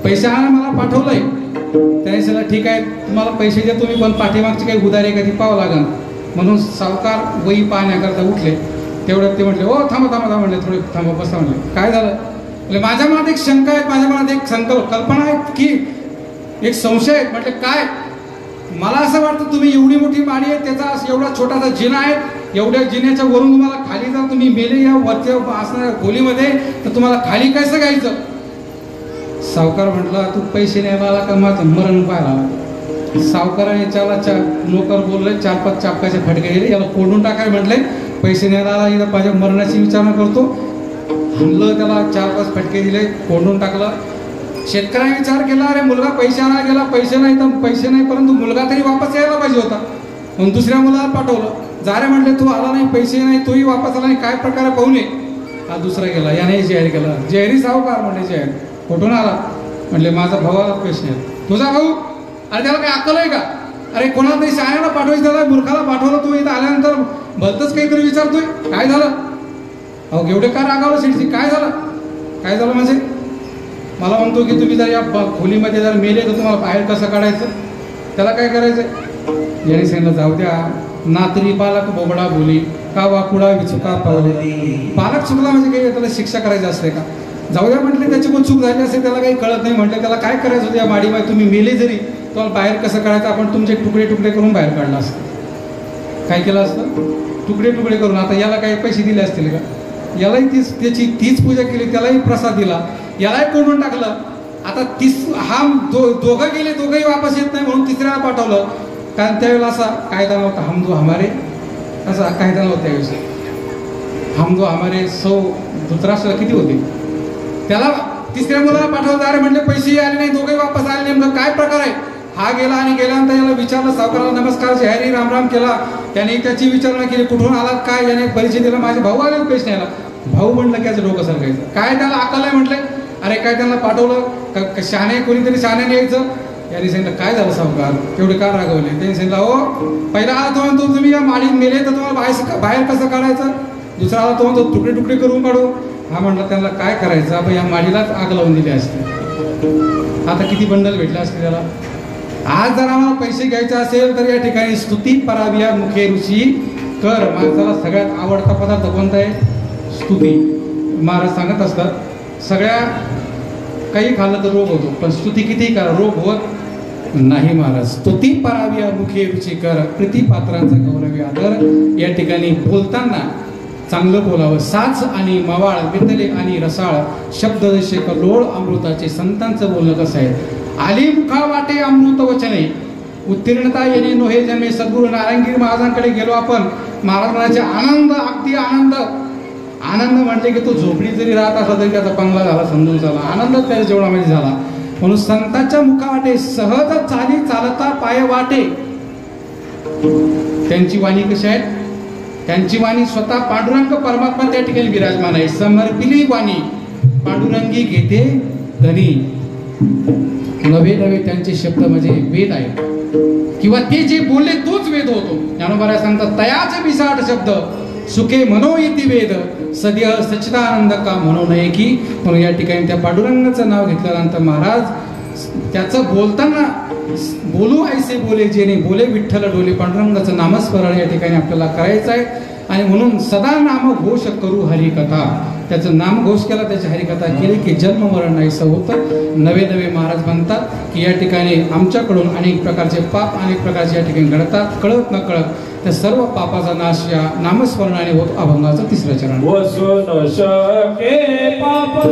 पैसे आणायला मला पाठवलंय. त्याने सांगितलं ठीक आहे तुम्हाला पैसे द्या तुम्ही, पण पाठीमागची काही उधारी कधी पाहावं लागेल. म्हणून सावकार वही पाहण्याकरता उठले. तेवढ्यात ते म्हटले ओ थांबा थांबा थांबा म्हणले, थोडे थांबा बसा म्हणले. काय झालं? म्हणजे माझ्या मनात एक शंका आहे, माझ्या मनात एक कल्पना आहे की एक संशय आहे. म्हटले काय? मला असं वाटतं तुम्ही एवढी मोठी माडी आहे, त्याचा एवढा छोटासा जिना आहे, एवढ्या जिन्याच्या वरून तुम्हाला खाली जर तुम्ही मेले या वरच्या असणाऱ्या खोलीमध्ये तर तुम्हाला खाली कसं घ्यायचं? सावकार म्हटला तू पैसे न्यायला आला का माझं मरण पाहायला? सावकाराने नोकर बोलले, 4-5 चापकाचे फटके दिले, याला कोंडून टाकाय म्हटले. पैसे न्यायला आला, इथं माझ्या मरणाची विचारणा करतो. हाणलं त्याला, 4-5 फटके दिले, कोंडून टाकलं. शेतकऱ्याने विचार केला अरे मुलगा पैसे आणायला गेला, पैसे नाही परंतु मुलगा तरी वापस यायला पाहिजे होता. म्हणून दुसऱ्या मुलाला पाठवलं. जा रे म्हटले तू आला नाही, पैसे नाही, तोही वापस आला नाही, काय प्रकारे पाहू नये. हा दुसरा गेला, याने जाहीर केला. जैरी सावकार म्हणले जाहीर. कुठून आला? म्हणले माझा भावाला पैसे आहेत. तुझा भाऊ? अरे त्याला काय अक्कल आहे का? अरे कोणाला तरी शाळेला पाठवायचं, त्याला मूर्खाला पाठवलं, तू इथं आल्यानंतर भलतंच काहीतरी विचारतोय काय झालं. अहो एवढे का रागावलं शेठजी, काय झालं, काय झालं म्हणजे. मला म्हणतो की तुम्ही जर या खोलीमध्ये जर मेले तर तुम्हाला बाहेर कसं काढायचं, त्याला काय करायचं. याने सांगितलं जाऊ द्या, नातरी पालक बोबडा बोली का वाकुडा विचुका पावले. पालक चुकला म्हणजे काही त्याला शिक्षा करायची असते का. जाऊ द्या म्हटले, त्याची पण चूक झाली असेल, त्याला काही कळत नाही म्हटलं, त्याला काय करायचं होतं या माडीमध्ये, तुम्ही मेले जरी तुम्हाला बाहेर कसं काढायचं, आपण तुमचे तुकडे तुकडे करून बाहेर काढलं असतं. काय केलं असतं, तुकडे तुकडे करून. आता याला काही पैसे दिले असतील का, यालाही तीच पूजा केली, त्यालाही प्रसाद दिला, यालाही कोंडून टाकलं. आता दोघं गेले, दोघंही वापस येत नाही म्हणून तिसऱ्याला पाठवलं. कारण त्यावेळेला असा कायदा नव्हता, हम दो हमारे, असा कायदा नव्हता त्यावेळेस. हम दो हमारे 100 धृतराष्ट्र किती होते, त्याला तिसऱ्या मुलाला पाठवलं. अरे म्हटले पैसेही आले नाही, दोघंही वापस आले, नेमकं काय प्रकार आहे. हा गेला आणि गेल्यानंतर याला विचारलं, सावकाराला नमस्कार हरी राम राम केला. त्याने त्याची विचारणा केली, कुठून आला काय, याने परिचय दिला, माझे भाऊ आले पैसे न्यायला. भाऊ म्हटलं की याचं डोकं सरकायचं, काय त्याला अक्कल आहे म्हटले. अरे काय त्यांना पाठवलं शहाणे, कोणीतरी शहाण्याने यायचं. यांनी सांगितलं काय झालं सावकार, तेवढे का रागवले. त्यांनी सांगितलं हो पहिला आला तो म्हणतो तुम्ही या माडीत मेले तर तुम्हाला बाहेर कसं काढायचं. दुसरा आला तो म्हणतो तुकडे तुकडे करून काढू. हा म्हटलं त्यांना काय करायचं, आपण या माडीलाच आग लावून दिली असते, आता किती बंडल भेटले असते त्याला. आज जर आम्हाला पैसे घ्यायचे असेल तर या ठिकाणी स्तुती पराविया मुखे ऋषी कर. माणसाला सगळ्यात आवडता पदार्थ कोणता आहे, स्तुती. महाराज सांगत असतात सगळ्या काही खाल्लं तर रोग होतो, पण स्तुती किती करा रोग होत नाही. महाराज स्तुती पराविया मुखे ऋषी कर, प्रीतीपात्रांचा गौरवी आदर. या ठिकाणी बोलताना चांगलं बोलावं. साच आणि मवाळ, वितले आणि रसाळ, शब्द जसे कलोळ अमृताचे. संतांचं बोलणं कसं आहे, आली मुखा वाटे अमृत वचने, उत्तीर्णता येणे नोहे जमे. सद्गुरू नारायणगिरी महाराजांकडे गेलो आपण. महाराजांचे आनंद, अगदी आनंद. आनंद म्हटले की तो झोपडी जरी राहत असला तरी त्याचा बंगला झाला, समजून झाला. आनंदच त्याच्या जेवणामध्ये झाला. म्हणून संतांच्या मुखा वाटे सहज चाली चालता पाय वाटे. त्यांची वाणी कशी आहे, त्यांची वाणी स्वतः पांडुरंग परमात्मा त्या ठिकाणी विराजमान आहे. समर्पिली वाणी पांडुरंगी घेते धनी. नवे नवे त्यांचे शब्द म्हणजे वेद आहे, किंवा ते जे बोलले तोच वेद होतो. ज्ञानोबा सांगतात तयाचे बिसाट शब्द सुखे मनो इति वेद, सद्य सच्चिदानंद का म्हणू नये की. म्हणून या ठिकाणी त्या पांडुरंगाचं नाव घेतल्यानंतर महाराज त्याचं बोलताना बोलू ऐसे बोले जेणे बोले विठ्ठल डोले. पांडुरंगाचं नामस्मरण या ठिकाणी आपल्याला करायचं आहे. आणि म्हणून सदा नाम घोष करू हरिकथा. त्याचं नाम घोष केला, त्याची हरिकथा केली की जन्म मरण नाहीसं होतं. नवे नवे महाराज म्हणतात की या ठिकाणी आमच्याकडून अनेक प्रकारचे पाप अनेक प्रकारचे या ठिकाणी घडतात, कळत न कळत. त्या सर्व पापाचा नाश या नामस्मरणाने होतो. अभंगाचं तिसरं चरण. वसुन शके पाप,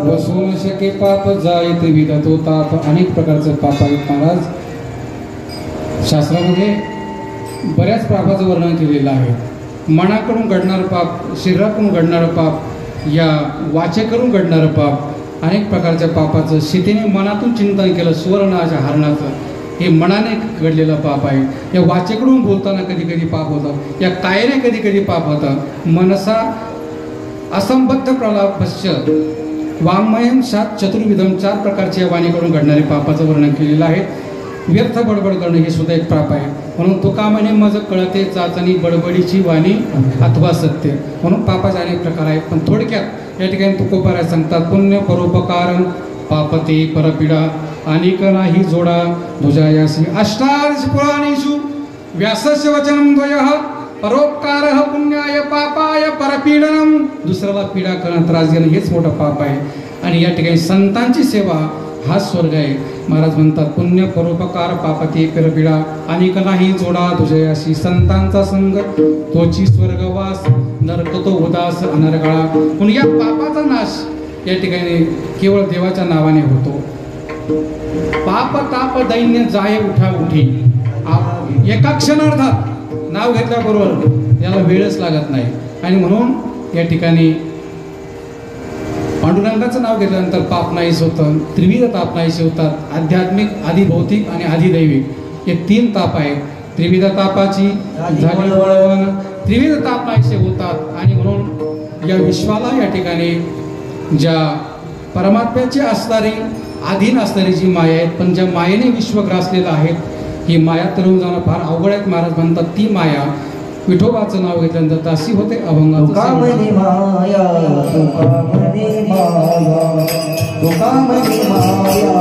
वसुन शके पाप जायत विधातो ताप. अनेक प्रकारचं पाप आहेत महाराज. शास्त्रामध्ये बऱ्याच पापाचं वर्णन केलेलं आहे. मनाकडून घडणारं पाप, शरीराकडून घडणारं पाप, या वाचेकरून घडणारं पाप, अनेक प्रकारच्या पापाचं शेतीने मनातून चिंतन केलं सुवर्णाच्या हरणाचं, हे मनाने घडलेलं पाप आहे. या वाचेकडून बोलताना कधी कधी पाप होतं, या कायने कधी कधी पाप होतं. मनसा असंबद्ध प्रलापश्य वाङ्मयम सात चतुर्विधम, 4 प्रकारच्या वाणीकडून घडणारे पापाचं वर्णन केलेलं आहे. व्यर्थ बडबड करणं हे सुद्धा एक पाप आहे. म्हणून तुका म्हणे मज कळते चाचणी बडबडीची वाणी अथवा सत्य. म्हणून पापाचे अनेक प्रकार आहेत. पण थोडक्यात या ठिकाणी तुकोबाराय सांगतात, पुण्य परोपकार पापते परपीडा अनेक नाही जोडा ध्वजायासी. अष्टादश पुराणेषु व्यासस्य वचनम द्वयः परोपकारः पुण्याय पापाय परपीडनम. दुसऱ्याला पीडा करणं, त्रास देणं हेच मोठं पाप आहे. आणि या ठिकाणी संतांची सेवा हा स्वर्ग आहे. महाराज म्हणतात, पुण्य परोपकार पापते परपीडा अनेक नाही जोडा तुझयाशी. संतांचा संग तोची स्वर्गवास, नरक तो उदास अनर्गळा. म्हणून या पापाचा नाश या ठिकाणी केवळ देवाच्या नावाने होतो. पाप ताप दैन्य जाय उठा उठी. एका क्षणार्धात नाव घेतल्याबरोबर याला वेळच लागत नाही. आणि म्हणून या ठिकाणी पांडुरंगाचं नाव घेतल्यानंतर पाप नाहीस होतं. त्रिविध ताप नाहीसे होतात. आध्यात्मिक, आधिभौतिक आणि आधिदैविक हे 3 ताप आहेत. त्रिविध तापाची झाली वळवण, त्रिविध ताप नाहीसे होतात. आणि म्हणून या विश्वाला या ठिकाणी ज्या परमात्म्याची असणारी अधीन असणारी जी माया आहेत, पण ज्या मायेने विश्व ग्रासलेलं आहे, ही माया तरुण जाणं फार अवघड आहेत. महाराज म्हणतात, ती माया विठोबाचं नाव घेतल्यानंतर दासी होते अभंगाचं. तुकामणी माया, तुकामणी माया, तुकामणी माया,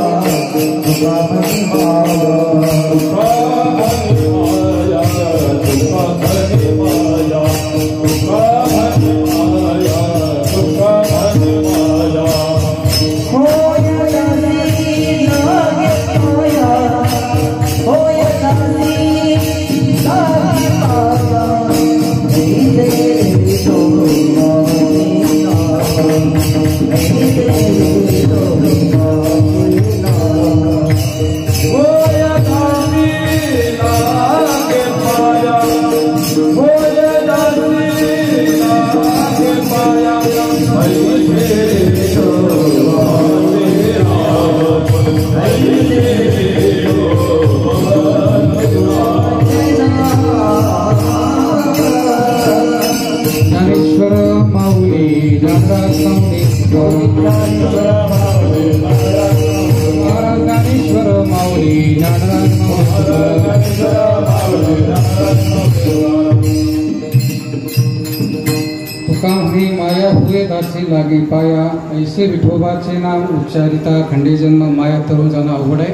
तुकामणी माया हुए दासी लागी पाया. ऐसे विठोबाचे नाम उच्चारिता खंडे जन्म माया तरुण जाणं अवघड आहे.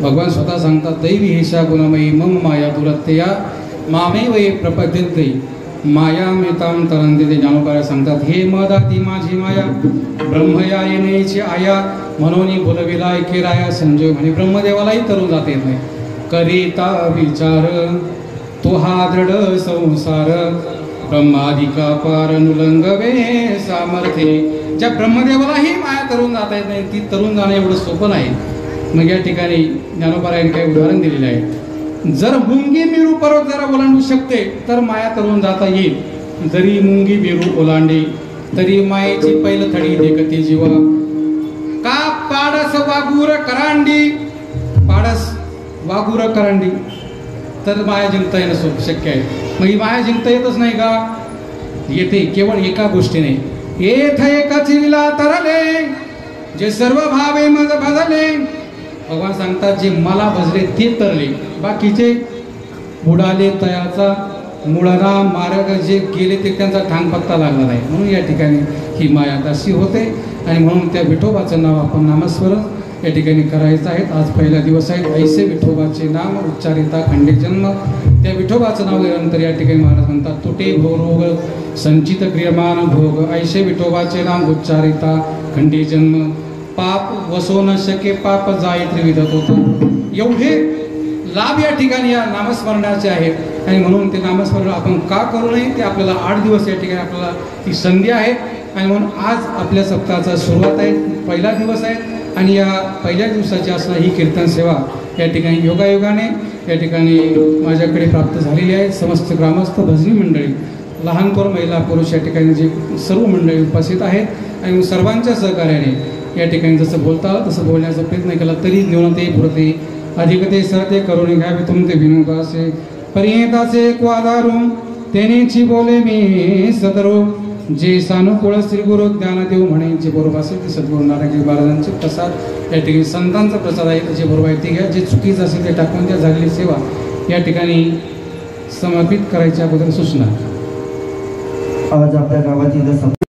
भगवान स्वतः सांगतात, दैवी हेशा गुणमयी मम माया दुरत्तया मामे वये प्रपद्यते माया मेताम तरंदिते. ज्ञानोबाराय सांगतात, हे मदा ती माझी माया ब्रह्मया येण्याची आया म्हणून बोलविला ऐके राया. संजय म्हणे ब्रह्मदेवालाही तरुण जाता येत नाही. करिता विचार तो हा दृढ संसार ब्रह्मादिका पार नुलंगवे सामर्थ्ये. ज्या ब्रह्मदेवालाही माया तरुण जाता येत नाही, ती तरुण जाणं एवढं सोपं नाही. मग या ठिकाणी ज्ञानोबारायांनी काही उदाहरण दिलेलं आहे. जर मुंगी मेरू पर्वत जरा ओलांडू शकते तर माया तरुण जाता येईल. जरी मुंगी मेरू ओलांडे तरी मायेची पैलथडी देखते जीवा. का पाडस वागूर करांडी, पाडस वागूर करांडी तर माया जिंकता येणं शक्य आहे. मग ही माया जिंकता येतच नाही का? येते, केवळ एका गोष्टीने. येथ एकाची लीला तरले जे सर्व भावे मज भजले. भगवान सांगतात, जे मला भजले ते तरले, बाकीचे बुडाले तयाचा मुळाना मार्ग जे गेले ते त्यांचा ठांग पत्ता लागला नाही. म्हणून या ठिकाणी ही माया दासी होते. आणि म्हणून त्या विठोबाचं नाव आपण नामस्मरण या ठिकाणी करायचं आहे. आज पहिला दिवस आहे. ऐसे विठोबाचे नाम उच्चारिता खंडे जन्म. त्या विठोबाचं नाव गेल्यानंतर या ठिकाणी महाराज म्हणतात, तुटे भोरोग संचित क्रियमान भोग. ऐसे विठोबाचे नाम उच्चारिता खंडे जन्म. पाप वसो न शके पाप जाय त्रिविधत होतं. एवढे लाभ या ठिकाणी या नामस्मरणाचे आहेत. आणि म्हणून ते नामस्मरण आपण का करू नये, ते आपल्याला 8 दिवस या ठिकाणी आपल्याला ती संधी आहे. आणि म्हणून आज आपल्या सप्ताहाचा सुरुवात आहे, पहिला दिवस आहे. आणि या पहिल्या दिवसाची असणारी ही कीर्तन सेवा या ठिकाणी योगायोगाने या ठिकाणी माझ्याकडे प्राप्त झालेली आहे. समस्त ग्रामस्थ भजनी मंडळी लहान पोर महिला पुरुष या ठिकाणी जे सर्व मंडळी उपस्थित आहेत आणि सर्वांच्या सहकार्याने या ठिकाणी जसं बोलता आलं तसं बोलण्याचा प्रयत्न केला तरी न्यूनते पुरते अधिकते सरते करून घ्यावे तुमते विनोदासे पर्यंताचे क्वादारू तेनेची बोले मी सदरो जे सानुकूळ श्री गुरु ज्ञानदेव म्हणे जे बरोबर असेल ते सद्गुरू नारायण महाराजांचे प्रसाद या ठिकाणी संतांचा प्रसाद आहे जे बरोबर आहे ते घ्या जे चुकीचं असेल ते टाकून द्या झालेली सेवा या ठिकाणी समर्पित करायच्या अगोदर सूचना आज आपल्या गावातील